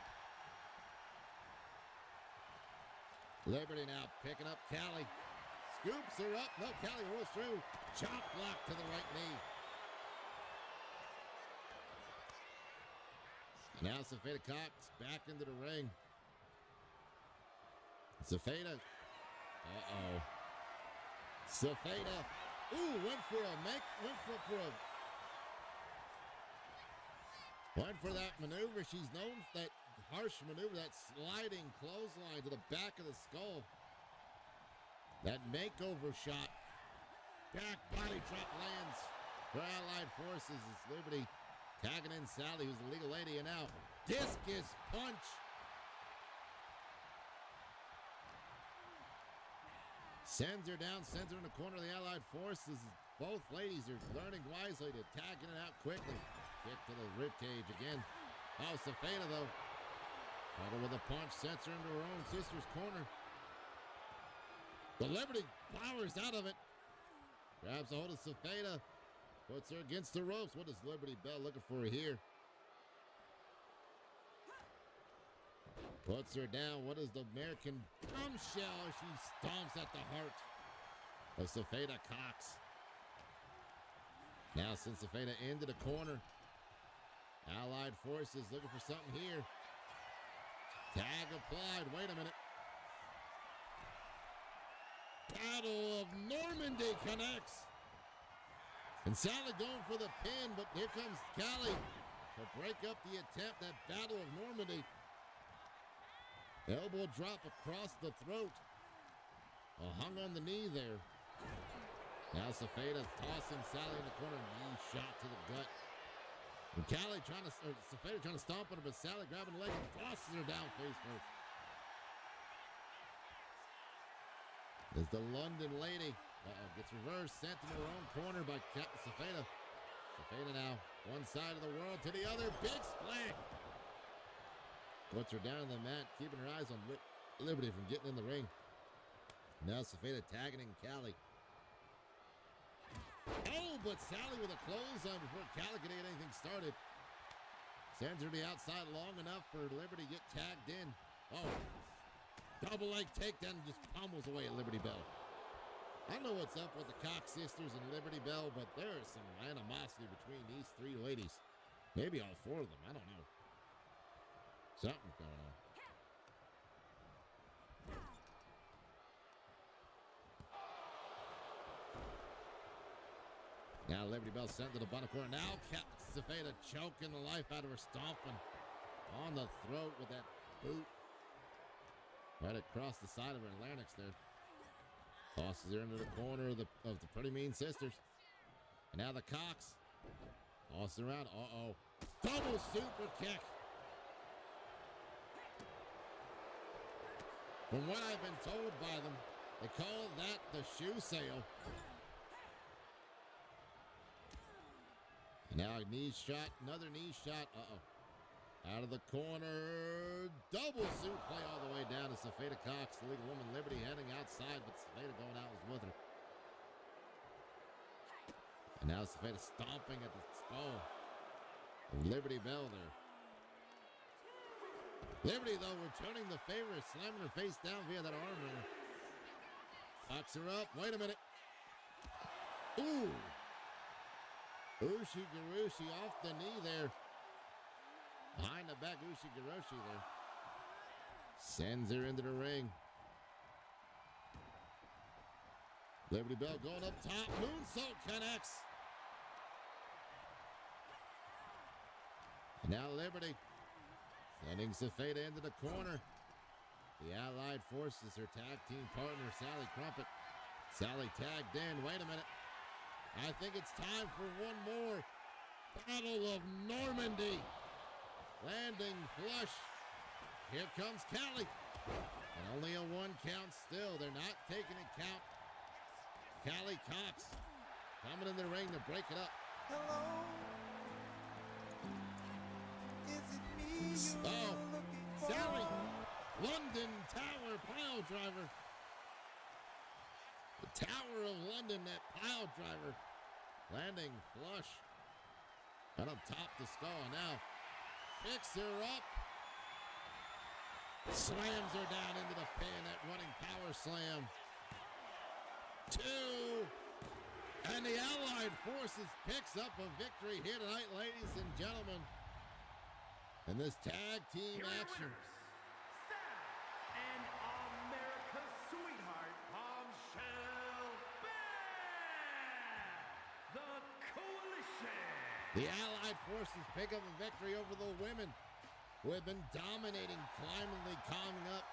Liberty now picking up Callie. Scoops her up. No, Callie rolls through. Chop block to the right knee. Now Zafeda Cox back into the ring. Zafeda. Zafeda. Ooh, went for that maneuver. She's known for that harsh maneuver, that sliding clothesline to the back of the skull. That makeover shot. Back body drop lands for Allied Forces as Liberty tagging in Sally, who's the legal lady, and now discus punch. Sends her down, sends her in the corner of the Allied Forces. Both ladies are learning wisely to tag in and out quickly. Kick to the ribcage again. Oh, Zafeda though. Caught her with a punch, sends her into her own sister's corner. The Liberty powers out of it. Grabs a hold of Zafeda. Puts her against the ropes. What is Liberty Bell looking for here? Puts her down. What is the American bombshell? She stomps at the heart of Zafeda Cox. Now sends Zafeda into the corner. Allied Forces looking for something here. Tag applied. Wait a minute. Battle of Normandy connects. And Sally going for the pin, but here comes Callie to break up the attempt. That Battle of Normandy. Elbow drop across the throat. Hung on the knee there. Now Safeda tossing Sally in the corner. Knee shot to the gut. And Safeda trying to stomp on her, but Sally grabbing the leg and tosses her down face first. There's the London lady. Gets reversed, sent into her own corner by Safeda. Safeda now, one side of the world to the other. Big splash. Puts her down on the mat, keeping her eyes on Liberty from getting in the ring. Now Safeda tagging in Callie. Oh, but Sally with a clothesline before Callie could get anything started. Sends her to the outside long enough for Liberty to get tagged in. Oh, double leg takedown and just pummels away at Liberty Bell. I don't know what's up with the Cox sisters and Liberty Bell, but there is some animosity between these three ladies. Maybe all four of them. I don't know. Something's going on. Now Liberty Bell sent to the bottom corner. Now Safeda choking the life out of her, stomping on the throat with that boot. Right across the side of her larynx there. Tosses her into the corner of the Pretty Mean Sisters. And now the Cox. Tosses around. Uh-oh. Double super kick. From what I've been told by them, they call that the shoe sale. Now a knee shot, another knee shot. Uh-oh. Out of the corner. Double suit play all the way down to Safeda Cox. The League of Women Liberty heading outside, but Safeda going out was with her. And now Safeda stomping at the skull of Liberty Bell there. Liberty, though, returning the favor, slamming her face down via that arm wringer. Tucks her up. Wait a minute. Ooh. Ushi-Garushi off the knee there. Behind the back, Ushi-Garushi there. Sends her into the ring. Liberty Bell going up top. Moonsault connects. And now Liberty sending Safeda into the corner. The Allied Forces, her tag team partner, Sally Crumpet. Sally tagged in. Wait a minute. I think it's time for one more. Battle of Normandy. Landing flush. Here comes Callie. And only a one count still. They're not taking a count. Callie Cox coming in the ring to break it up. Hello. Is it me you're looking for? Sally. London Tower pile driver. The Tower of London, that pile driver. Landing flush. Right on top the skull now. Picks her up. Slams her down into the pin. That running power slam. 2. And the Allied Forces picks up a victory here tonight, ladies and gentlemen. In this tag team action. And America's sweetheart, Bombshell Bear! The Coalition! The Allied Forces pick up a victory over the women who have been dominating, climbing up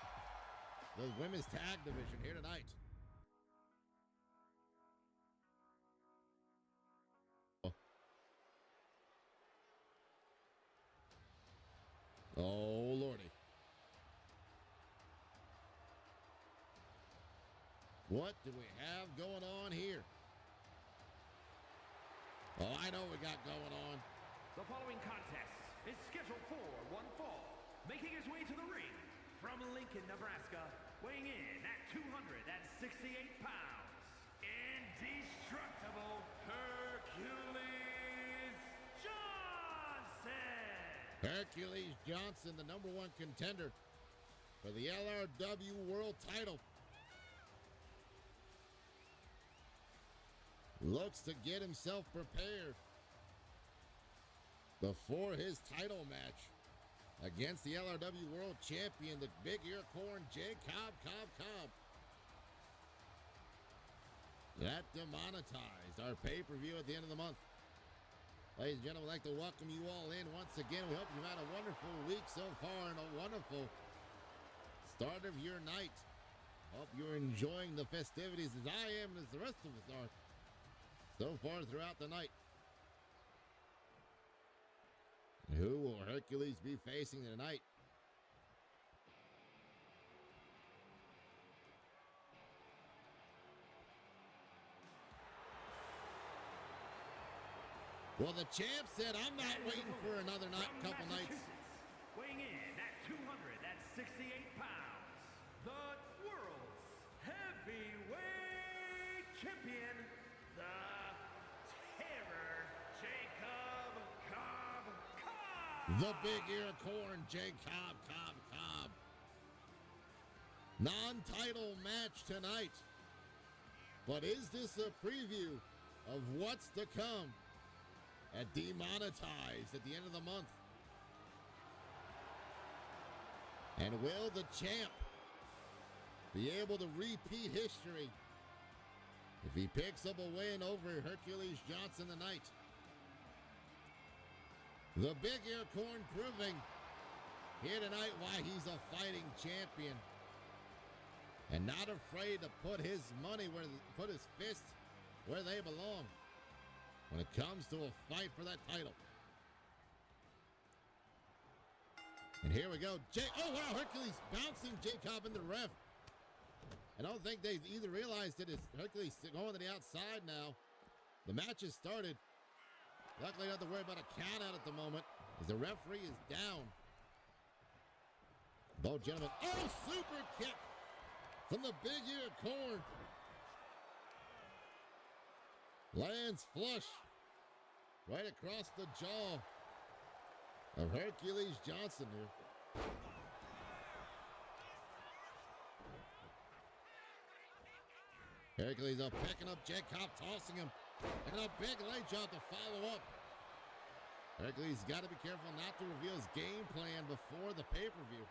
the women's tag division here tonight. Oh, Lordy. What do we have going on here? Oh, I know what we got going on. The following contest is scheduled for one fall. Making his way to the ring from Lincoln, Nebraska, weighing in at 268 pounds, indestructible Hercules Johnson! Hercules Johnson, the #1 contender for the LRW World title. Looks to get himself prepared before his title match against the LRW World Champion, the Big Ear Corn, J. Cobb. That demonetized our pay-per-view at the end of the month. Ladies and gentlemen, I'd like to welcome you all in once again. We hope you've had a wonderful week so far and a wonderful start of your night. Hope you're enjoying the festivities as I am, as the rest of us are, so far throughout the night. Who will Hercules be facing tonight? Well, the champ said, I'm not waiting for another couple nights. Weighing in at 268 pounds, the world's heavyweight champion, the Terror, Jacob Cobb. The big ear corn, Jacob Cobb. Non-title match tonight. But is this a preview of what's to come at Demonetized at the end of the month? And will the champ be able to repeat history if he picks up a win over Hercules Johnson tonight? The big ear corn proving here tonight why he's a fighting champion and not afraid to put his fists where they belong when it comes to a fight for that title. And here we go. Oh, wow, Hercules bouncing Jacob in the ref. I don't think they either realized it is Hercules going to the outside now. The match has started. Luckily, not to worry about a count out at the moment as the referee is down. Both gentlemen. Oh, super kick from the big ear corn. Lands flush right across the jaw of Hercules Johnson here. Hercules up picking up Jacob, tossing him, and a big leg drop to follow up. Hercules got to be careful not to reveal his game plan before the pay-per-view.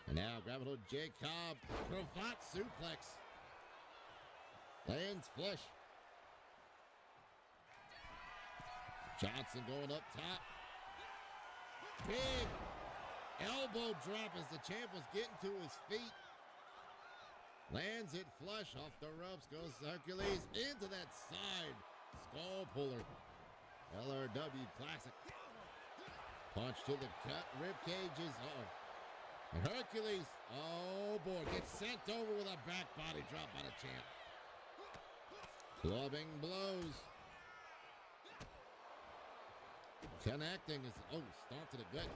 And now grabbing hold of Jacob, cravat suplex. Lands flush. Johnson going up top. Big elbow drop as the champ was getting to his feet. Lands it flush off the ropes. Goes Hercules into that side skull puller. LRW classic. Punch to the cut. Rib cages. And Hercules, oh boy, gets sent over with a back body drop by the champ. Clubbing blows. Connecting is, stomp to the gut.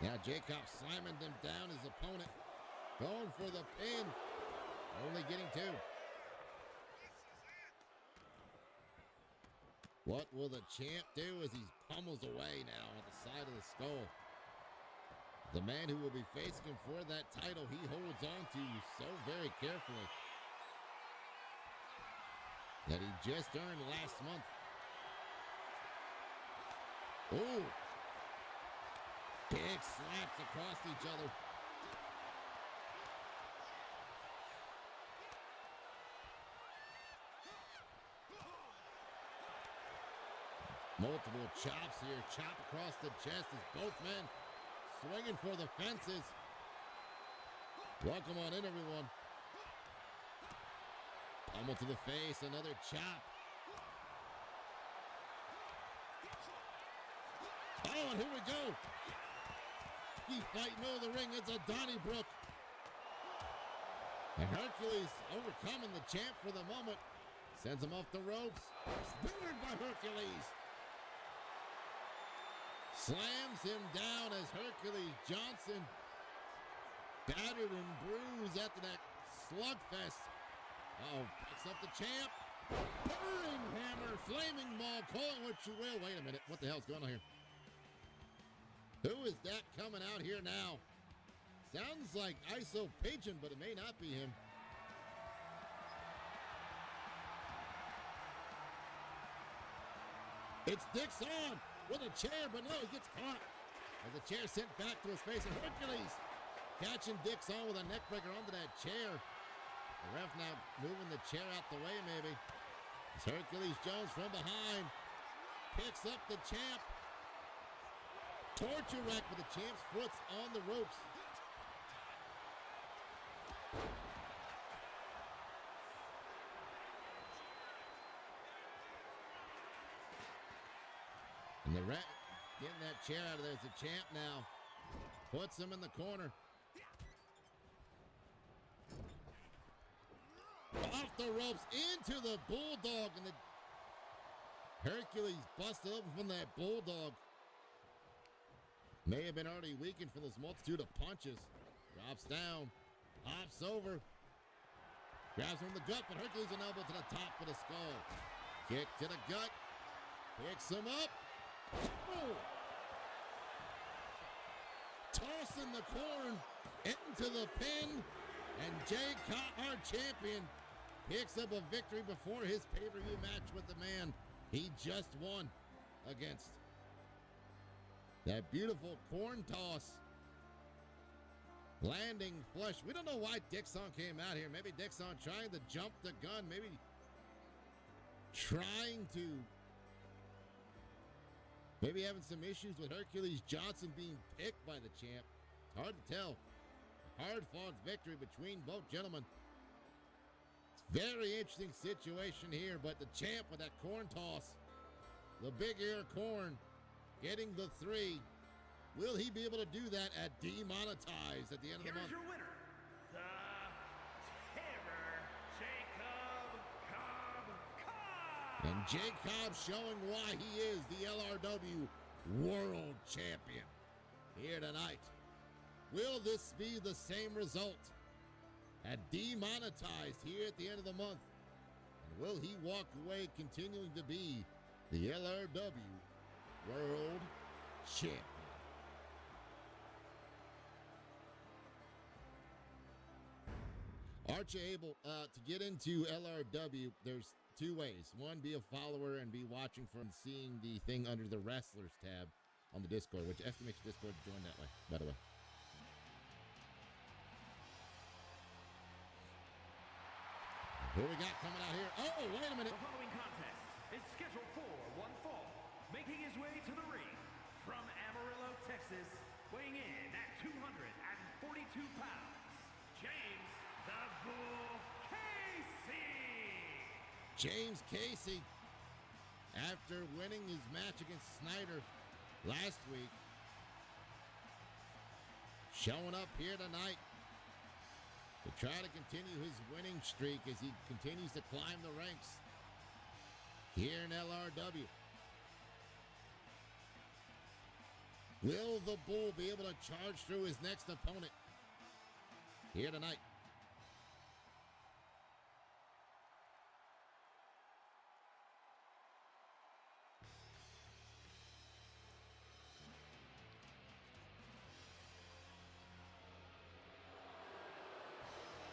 Now Jacob slamming them down his opponent. Going for the pin. Only getting two. What will the champ do as he pummels away now at the side of the skull? The man who will be facing him for that title he holds on to so very carefully that he just earned last month. Oh! Big slaps across each other. Multiple chops here. Chop across the chest as both men swinging for the fences. Welcome on in, everyone. Pummel to the face. Another chop. Oh, and here we go. He fight middle of the ring. It's a Donnybrook. And Hercules overcoming the champ for the moment. Sends him off the ropes. Speared by Hercules. Slams him down as Hercules Johnson, battered and bruised after that slugfest. Picks up the champ. Burning hammer, flaming ball, call it what you will. Wait a minute, what the hell's going on here? Who is that coming out here now? Sounds like ISO Pigeon, but it may not be him. It's Dixon with a chair, but no, he gets caught. As the chair sent back to his face, and Hercules catching Dixon with a neckbreaker onto that chair. The ref now moving the chair out the way, maybe. As Hercules Jones from behind picks up the champ. Torture rack with the champ's foot's on the ropes. And the ref getting that chair out of there. It's the champ now. Puts him in the corner. Off the ropes into the bulldog. And the Hercules busted open from that bulldog. May have been already weakened from this multitude of punches. Drops down. Hops over. Grabs him in the gut, but Hercules an elbow to the top of the skull. Kick to the gut. Picks him up. Oh. Tossing the corn into the pin. And Jay Cobb, our champion, picks up a victory before his pay-per-view match with the man he just won against. That beautiful corn toss. Landing flush. We don't know why Dixon came out here. Maybe Dixon trying to jump the gun. Maybe trying to. Maybe having some issues with Hercules Johnson being picked by the champ. It's hard to tell. Hard-fought victory between both gentlemen. It's a very interesting situation here, but the champ with that corn toss. The big air corn getting the 3. Will he be able to do that at Demonetized at the end of the month? Here's your winner, the Terror, Jacob Cobb. And Jay Cobb showing why he is the LRW World Champion here tonight. Will this be the same result at Demonetized here at the end of the month? And will he walk away continuing to be the LRW World Champion? Aren't you able to get into LRW? There's 2 ways. One, be a follower and be watching from seeing the thing under the wrestlers tab on the Discord, which estimates Discord to join that way, by the way. Who we got coming out here? Oh, wait a minute. The following contest is scheduled for one fall. Making his way to the ring from Amarillo, Texas, weighing in at 242 pounds, James the Bull Casey. James Casey, after winning his match against Snyder last week, showing up here tonight to try to continue his winning streak as he continues to climb the ranks here in LRW. Will the Bull be able to charge through his next opponent here tonight?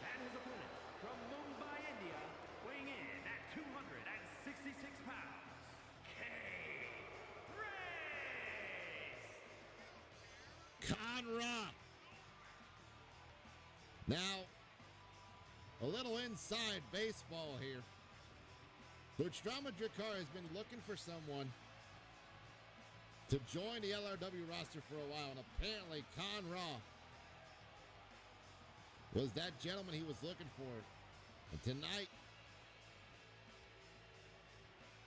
And his opponent from Mumbai, India, weighing in at 266 pounds, Conra. Now, a little inside baseball here. Buchdrama Drakar has been looking for someone to join the LRW roster for a while, and apparently Conra was that gentleman he was looking for. And tonight,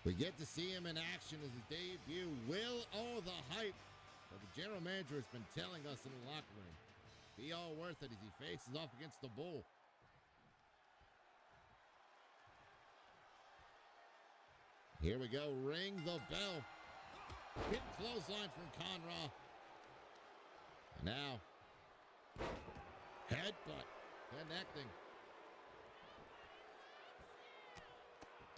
we get to see him in action as his debut. Will all the hype that the general manager has been telling us in the locker room be all worth it as he faces off against the Bull? Here we go. Ring the bell. Hit clothesline from Conra. And now, headbutt connecting.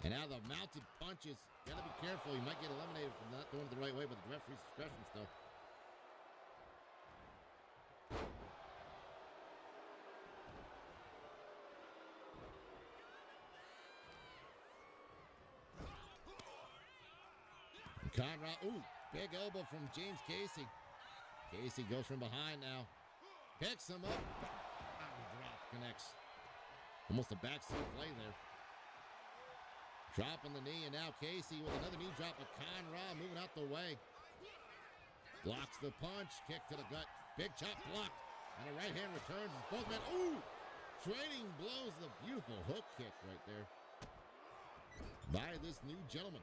And now the mounted punches. Gotta be careful. You might get eliminated from not doing it the right way, but the referee's discretion still. Conrad, ooh, big elbow from James Casey. Casey goes from behind now. Picks him up. Drop, connects. Almost a backseat play there. Dropping the knee, and now Casey with another knee drop of Conrad moving out the way. Blocks the punch, kick to the gut. Big chop blocked, and a right hand returns. Both men, ooh! Trading blows, the beautiful hook kick right there by this new gentleman.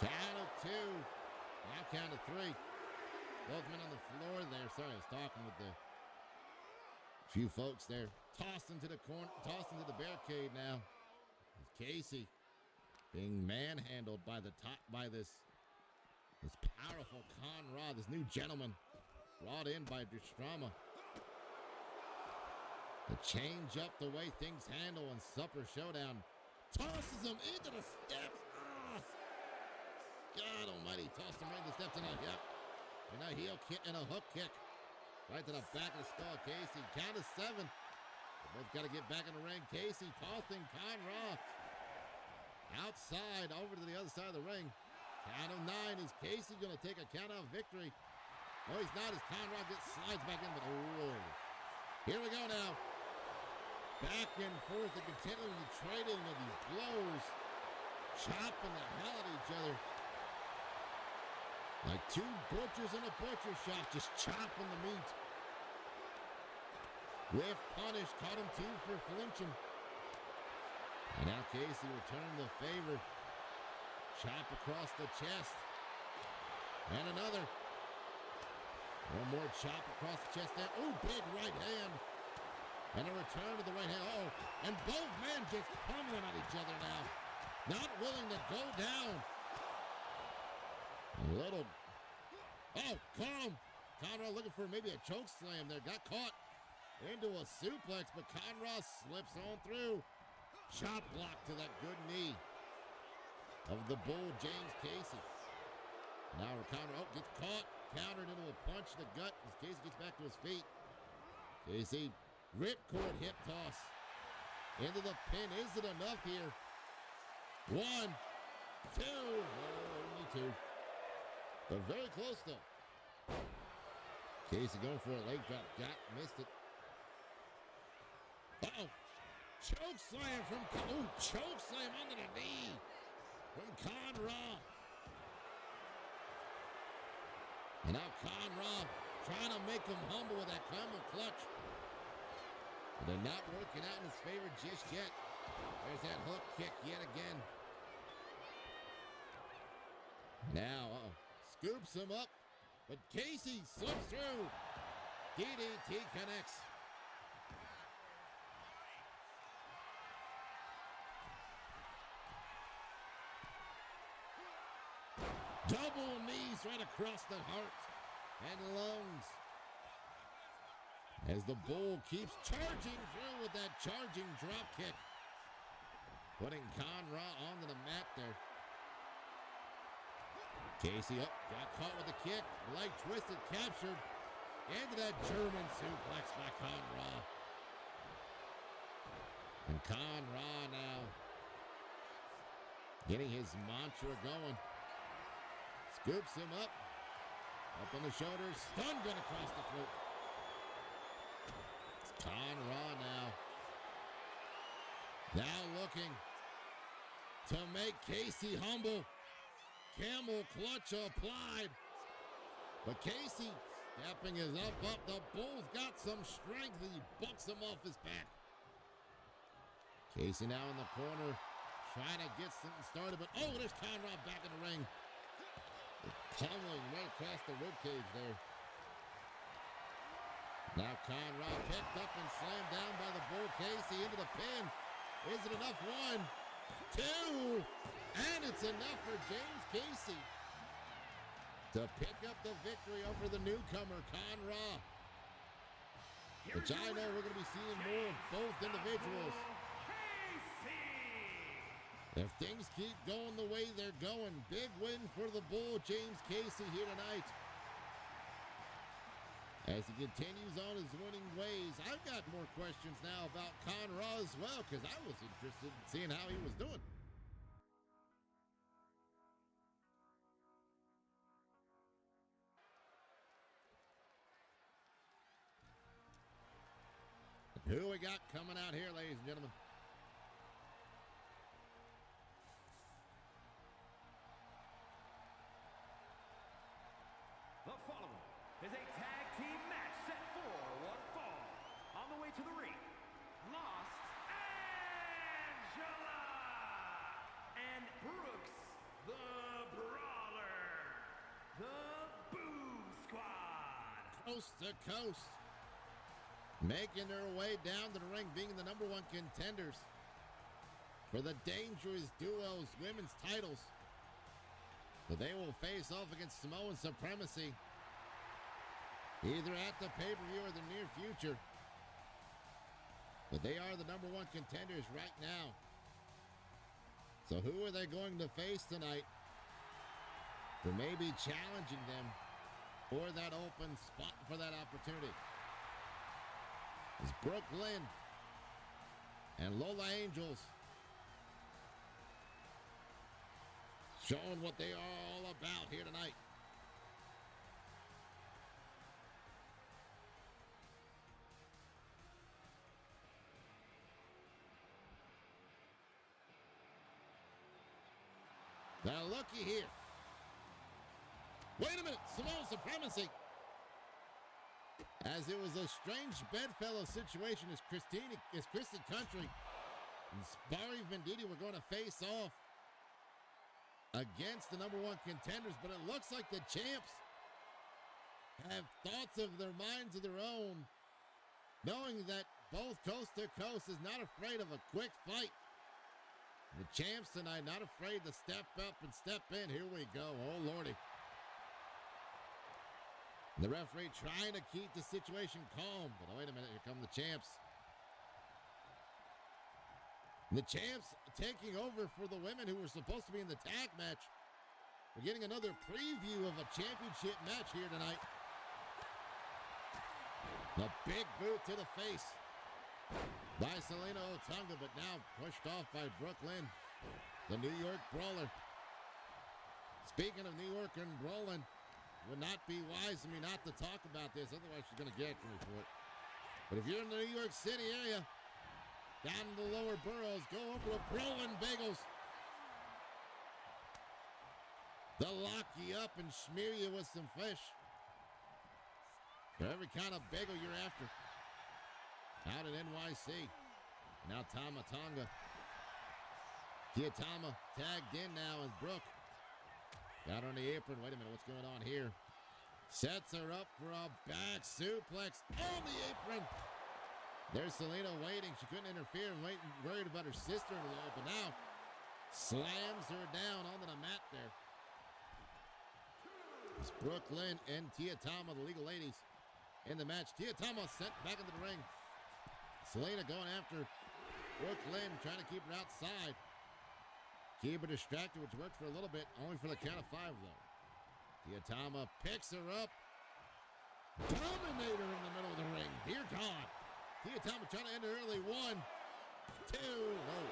Count of two. Now count of three. Both men on the floor there. Sorry, I was talking with the few folks there. Tossed into the corner, tossed into the barricade now. Casey being manhandled by the top by this powerful Conrad, this new gentleman brought in by Drama. To change up the way things handle in Supper Showdown. Tosses him into the steps. God almighty, tossed him right in the steps and a hip. And a heel kick and a hook kick. Right to the back of the skull, Casey. Count of 7. They both got to get back in the ring. Casey tossing Conrad outside over to the other side of the ring. Count of 9. Is Casey going to take a count out victory? No, he's not as Conrad slides back in. But oh, here we go now. Back and forth and continuing the trading of these blows. Chopping the hell out of each other. Like two butchers in a butcher shop, just chopping the meat. Whiff punish, caught him 2 for flinching. And now Casey returned the favor. Chop across the chest. And another. One more chop across the chest there. Oh, big right hand. And a return to the right hand. Oh, and both men just pummeling at each other now. Not willing to go down. A little. Oh, caught him. Conrad looking for maybe a choke slam there. Got caught into a suplex, but Conrad slips on through. Chop block to that good knee of the bull, James Casey. Now Conrad gets caught, countered into a punch to the gut as Casey gets back to his feet. Casey, ripcord hip toss into the pin. Is it enough here? 1, 2, only 2. But very close though. Casey going for a leg drop. Missed it. Uh-oh. Choke slam from, choke slam under the knee from Conrad. And now Conrad trying to make him humble with that camel clutch. But they're not working out in his favor just yet. There's that hook kick yet again. Now, scoops him up, but Casey slips through. DDT connects. Double knees right across the heart and lungs. As the bull keeps charging through with that charging drop kick. Putting Conrad onto the mat there. Casey up, got caught with a kick, leg twisted, captured, into that German suplex by Conrad. And Conrad now getting his mantra going. Scoops him up on the shoulders, stun gun across the throat. It's Conrad now looking to make Casey humble. Camel clutch applied. But Casey stepping his up. The bull's got some strength and he bucks him off his back. Casey now in the corner trying to get something started. But oh, there's Conrad back in the ring. Pummeling right across the ribcage there. Now Conrad picked up and slammed down by the bull. Casey into the pin. Is it enough? 1, 2, and it's enough for James Casey to pick up the victory over the newcomer, Con Ra. Which I know we're going to be seeing more of both individuals. If things keep going the way they're going, big win for the Bull, James Casey, here tonight. As he continues on his winning ways, I've got more questions now about Con Ra as well, because I was interested in seeing how he was doing. Who we got coming out here, ladies and gentlemen? The following is a tag team match set for one fall. On the way to the ring, Lost Angela and Brooks the Brawler, the Boom Squad. Coast to coast, making their way down to the ring, being the #1 contenders for the Dangerous Duos women's titles. But they will face off against Samoan Supremacy, either at the pay-per-view or the near future. But they are the #1 contenders right now. So who are they going to face tonight who may be challenging them for that open spot for that opportunity? It's Brooke Lynn and Lola Angels, showing what they are all about here tonight. Now looky here. Wait a minute, Samoan Supremacy. As it was a strange bedfellow situation as Christy Country and Sparry Venditti were going to face off against the #1 contenders, but it looks like the champs have thoughts of their minds of their own, knowing that both Coast to Coast is not afraid of a quick fight. The champs tonight not afraid to step up and step in. Here we go. Oh, Lordy. The referee trying to keep the situation calm, but wait a minute, here come the champs. The champs taking over for the women who were supposed to be in the tag match. We're getting another preview of a championship match here tonight. A big boot to the face by Selena Otunga, but now pushed off by Brooke Lynn, the New York Brawler. Speaking of New York and brawling, it would not be wise of me not to talk about this, otherwise she's going to get me for it. But if you're in the New York City area, down in the lower boroughs, go over to Brolin Bagels. They'll lock you up and smear you with some fish for every kind of bagel you're after. Out in NYC. Now Tama Tonga. Kiyotama tagged in now as Brooke. Got her on the apron. Wait a minute, what's going on here? Sets her up for a back suplex on the apron. There's Selena waiting. She couldn't interfere and worried about her sister-in-law, but now slams her down onto the mat there. It's Brooke Lynn and Kiyotama, the legal ladies, in the match. Kiyotama sent back into the ring. Selena going after Brooke Lynn, trying to keep her outside. Keep her distracted, which worked for a little bit, only for the count of 5, though. Kiyotama picks her up. Dominator in the middle of the ring. Dear God. Kiyotama trying to end it early. 1, 2, oh.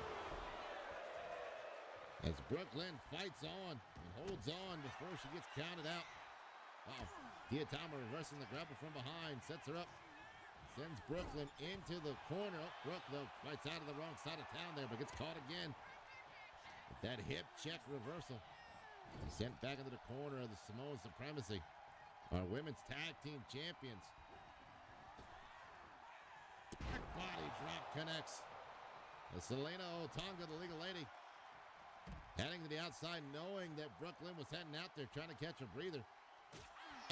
As Brooke Lynn fights on and holds on before she gets counted out. Wow. Kiyotama reversing the grapple from behind. Sets her up. Sends Brooklyn into the corner. Oh, Brooke, though, fights out of the wrong side of town there, but gets caught again. With that hip check reversal. He's sent back into the corner of the Samoan Supremacy. Our women's tag team champions. Back body drop connects. As Selena Otunga, the legal lady, heading to the outside, knowing that Brooke Lynn was heading out there trying to catch a breather.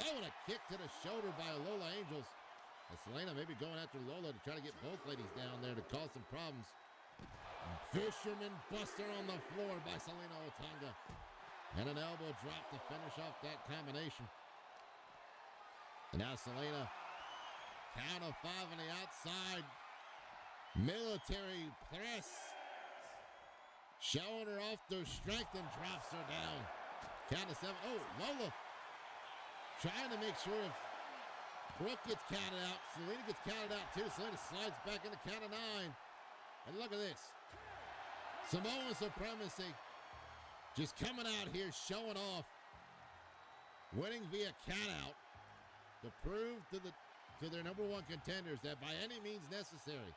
Oh, and a kick to the shoulder by Lola Angels. As Selena maybe going after Lola to try to get both ladies down there to cause some problems. Fisherman Buster on the floor by Selena Otunga. And an elbow drop to finish off that combination. And now Selena, count of 5 on the outside. Military press. Showing her off their strength and drops her down. Count of 7. Oh, Lola trying to make sure if Brooke gets counted out, Selena gets counted out too. Selena slides back in the count of 9. And look at this. Samoan supremacy just coming out here showing off. Winning via countout to prove to their number 1 contenders that by any means necessary,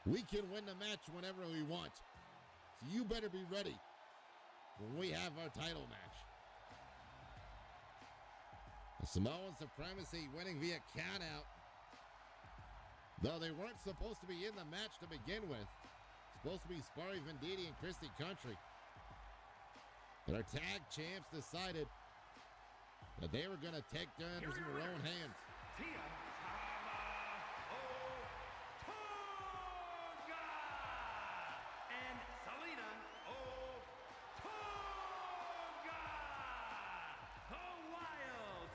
we can win the match whenever we want. So you better be ready when we have our title match. The Samoan supremacy winning via countout. Though they weren't supposed to be in the match to begin with. Supposed to be Sparry Venditti and Christy Country. But our tag champs decided that they were going to take matters in their own hands. And Selena Otoga, the Wild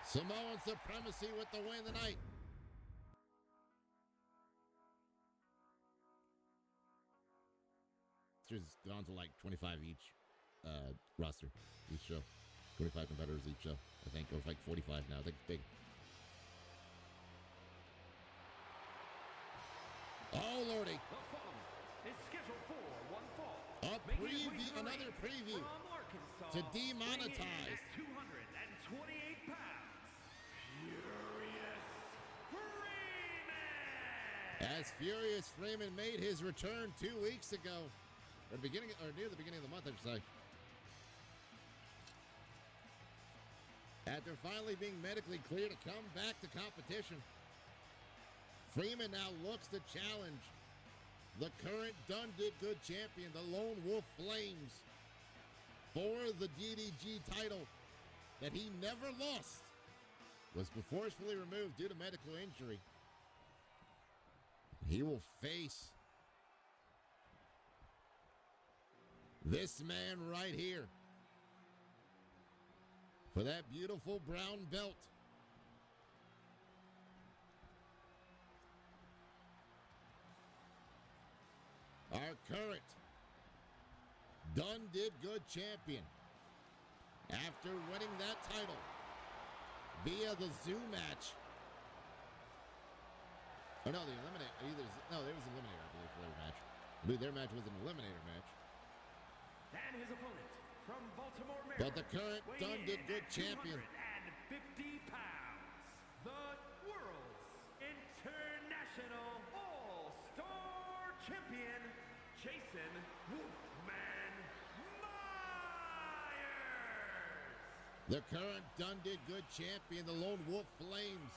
Samoans. Samoan supremacy with the win tonight. It's gone to like 25 each roster, each show. 25 competitors each show, I think. Or it's like 45 now. I think it's big. Oh, Lordy. The following is scheduled for one fall. Another preview to demonetize. 228 pounds. Furious Freeman. As Furious Freeman made his return 2 weeks ago. Or near the beginning of the month, I should say. After finally being medically cleared to come back to competition, Freeman now looks to challenge the current Done Did Good champion, the Lone Wolf Flames, for the DDG title that he never lost, was forcefully removed due to medical injury. He will face this man right here for that beautiful brown belt. Our current Done Did Good champion, after winning that title via the Zoo match. Oh no, there was an eliminator, I believe, for their match. I believe their match was an eliminator match. And his opponent from Baltimore, Maryland. But the current Done Did Good champion. 250 pounds. The world's international all-star champion, Jason Wolfman Myers. The current Done Did Good champion, the Lone Wolf Flames,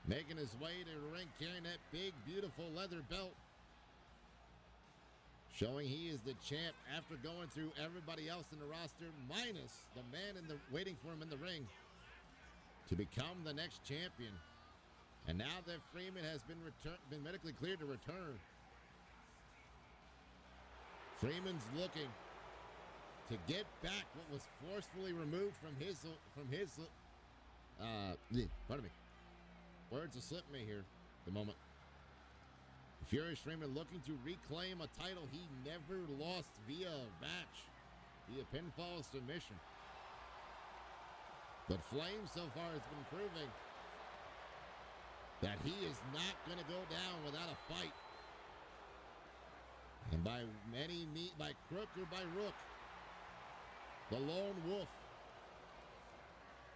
making his way to the ring carrying that big, beautiful leather belt. Showing he is the champ after going through everybody else in the roster, minus the man waiting for him in the ring to become the next champion. And now that Freeman has been medically cleared to return, Freeman's looking to get back what was forcefully removed from his pardon me. Words are slipping me here at the moment. Furious Freeman looking to reclaim a title he never lost via match, via pinfall submission. But Flame so far has been proving that he is not going to go down without a fight. And by crook or by rook, the Lone Wolf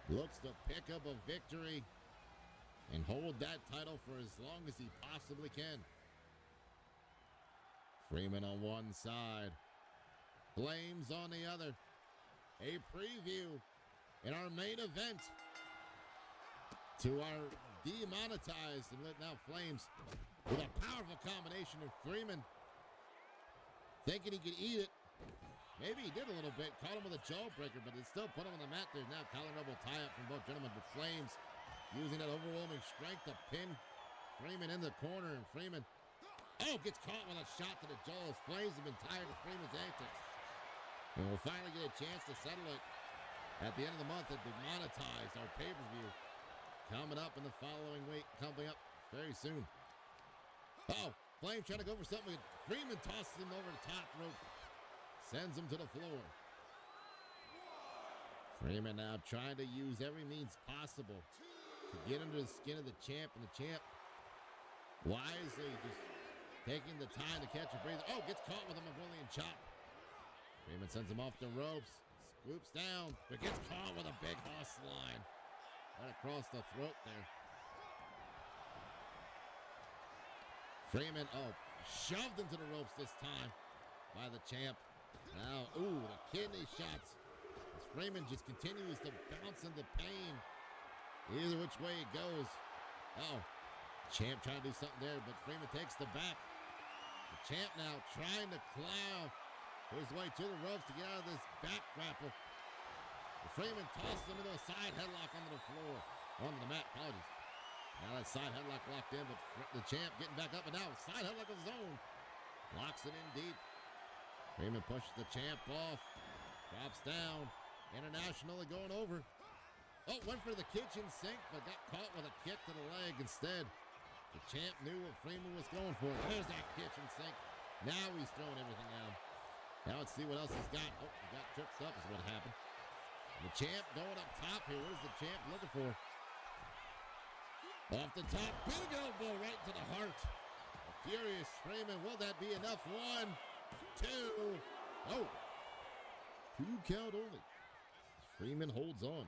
looks to pick up a victory and hold that title for as long as he possibly can. Freeman on one side, Flames on the other. A preview in our main event to our demonetized and now Flames with a powerful combination of Freeman thinking he could eat it. Maybe he did a little bit, caught him with a jawbreaker, but it still put him on the mat. There's now collar elbow tie-up from both gentlemen, but Flames using that overwhelming strength to pin Freeman in the corner, and Freeman Oh, gets caught with a shot to the jaw. His Flames have been tired of Freeman's antics. And we'll finally get a chance to settle it at the end of the month and demonetize our pay-per-view. Coming up in the following week, coming up very soon. Oh, Flames trying to go for something. Freeman tosses him over the top rope. Sends him to the floor. Freeman now trying to use every means possible to get under the skin of the champ. And the champ wisely just taking the time to catch a breather. Oh, gets caught with a Mongolian chop. Freeman sends him off the ropes. Scoops down, but gets caught with a big horse line. Right across the throat there. Freeman, shoved into the ropes this time by the champ. Now, the kidney shots. As Freeman just continues to bounce into pain. Either which way it goes. Champ trying to do something there, but Freeman takes the back. The champ now trying to climb his way to the ropes to get out of this back grapple. Freeman tosses him into a side headlock onto the floor. Onto the mat, apologies. Now that side headlock locked in, but the champ getting back up, and now side headlock of his own. Locks it in deep. Freeman pushes the champ off. Drops down. Internationally going over. Oh, went for the kitchen sink, but got caught with a kick to the leg instead. The champ knew what Freeman was going for. There's that kitchen sink. Now he's throwing everything out. Now let's see what else he's got. Oh, he got tripped up is what happened. The champ going up top here. What is the champ looking for? Off the top, big elbow right to the heart. A furious Freeman. Will that be enough? 1, 2. Oh, 2 count only. Freeman holds on.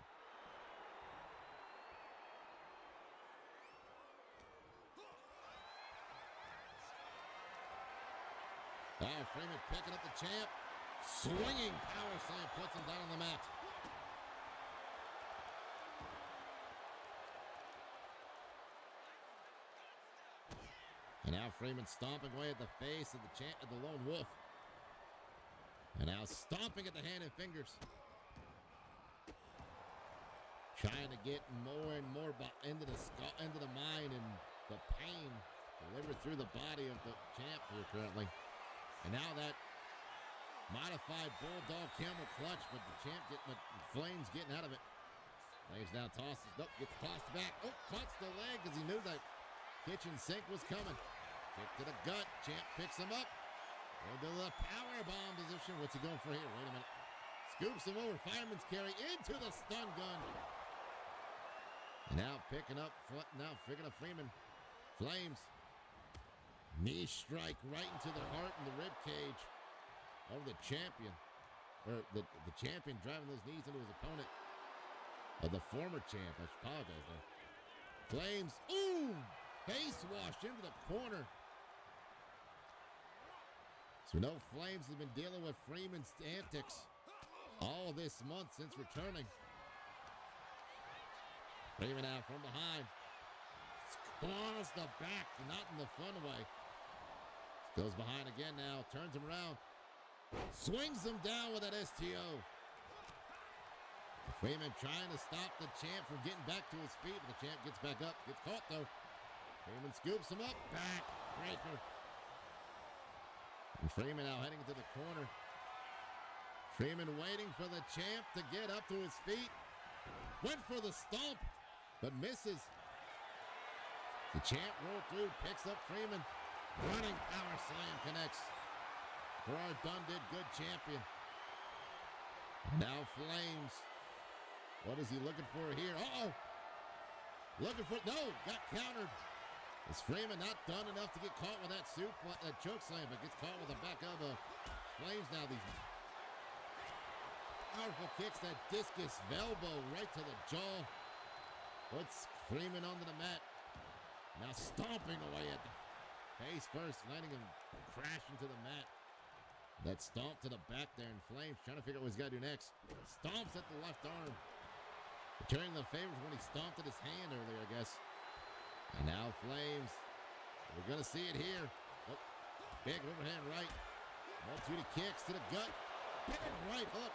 Freeman picking up the champ. Swinging power slam puts him down on the mat. And now Freeman stomping away at the face of the Lone Wolf. And now stomping at the hand and fingers. Trying to get more and more into the skull, into the mind, and the pain delivered through the body of the champ here currently. And now that modified bulldog camel clutch, but the champ Flames getting out of it. Flames now tosses, gets tossed back. Cuts the leg because he knew that kitchen sink was coming. Kick to the gut, champ picks him up. Into the power bomb position. What's he going for here? Wait a minute. Scoops him over, fireman's carry into the stun gun. And now picking up Freeman. Flames. Knee strike right into the heart and the rib cage of the champion. Or the champion driving those knees into his opponent. The former champ. I apologize there. Flames. Face wash into the corner. So we know Flames has been dealing with Freeman's antics all this month since returning. Freeman out from behind. Claws the back, not in the fun way. Goes behind again now, turns him around. Swings him down with that STO. Freeman trying to stop the champ from getting back to his feet, but the champ gets back up, gets caught though. Freeman scoops him up, back breaker. And Freeman now heading to the corner. Freeman waiting for the champ to get up to his feet. Went for the stomp, but misses. The champ rolled through, picks up Freeman. Running power slam connects for our done did good champion. Now Flames. What is he looking for here? Looking for, got countered. Is Freeman not done enough to get caught with that choke slam, but gets caught with the back elbow. Flames now these powerful kicks, that discus elbow right to the jaw. Puts Freeman onto the mat. Now stomping away at the face first, letting him crash into the mat. That stomp to the back there, and Flames trying to figure out what he's got to do next. Stomps at the left arm. Returning the favor when he stomped at his hand earlier, I guess. And now Flames. We're going to see it here. Big overhand right. Multitude of kicks to the gut. Big right hook.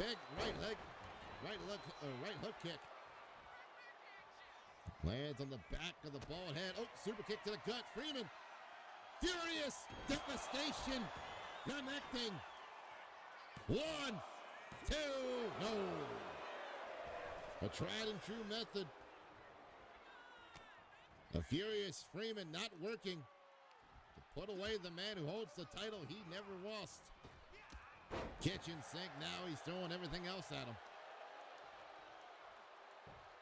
Big right leg. Right hook kick. Lands on the back of the bald head. Super kick to the gut. Freeman Furious devastation connecting. 1, 2, no. A tried and true method. A furious Freeman not working to put away the man who holds the title he never lost. Kitchen sink now, he's throwing everything else at him.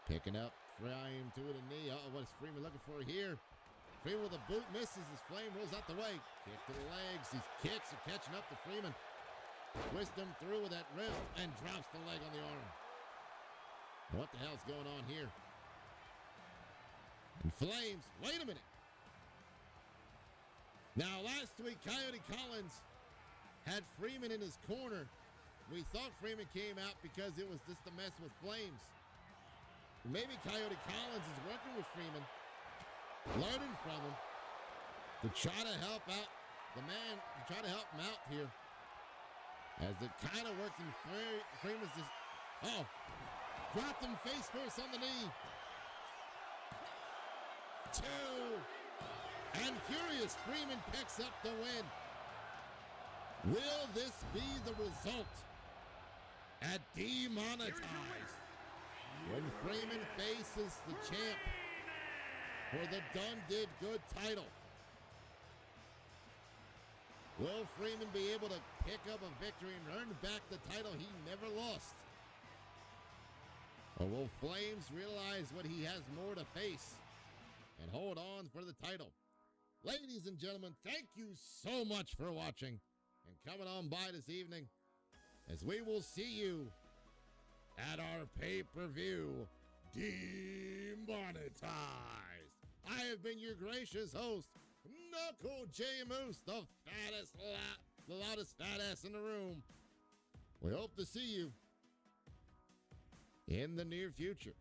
Picking up, flying to the knee. Uh-oh, what is Freeman looking for here? Freeman with a boot misses as Flame rolls out the way. Kick to the legs, these kicks are catching up to Freeman. Twist him through with that wrist and drops the leg on the arm. What the hell's going on here? And Flames, wait a minute. Now, last week, Coyote Collins had Freeman in his corner. We thought Freeman came out because it was just a mess with Flames. Maybe Coyote Collins is working with Freeman, learning from him to try to help out the man, to try to help him out here. As it kind of works in Freeman's just, dropped him face first on the knee. 2, and Furious Freeman picks up the win. Will this be the result at Demonetized when Freeman faces the champ for the Done Did Good title? Will Freeman be able to pick up a victory and earn back the title he never lost? Or will Flames realize what he has more to face and hold on for the title? Ladies and gentlemen, thank you so much for watching and coming on by this evening, as we will see you at our pay-per-view, Demonetized. I have been your gracious host, Knuckle J Moose, the loudest fat ass in the room. We hope to see you in the near future.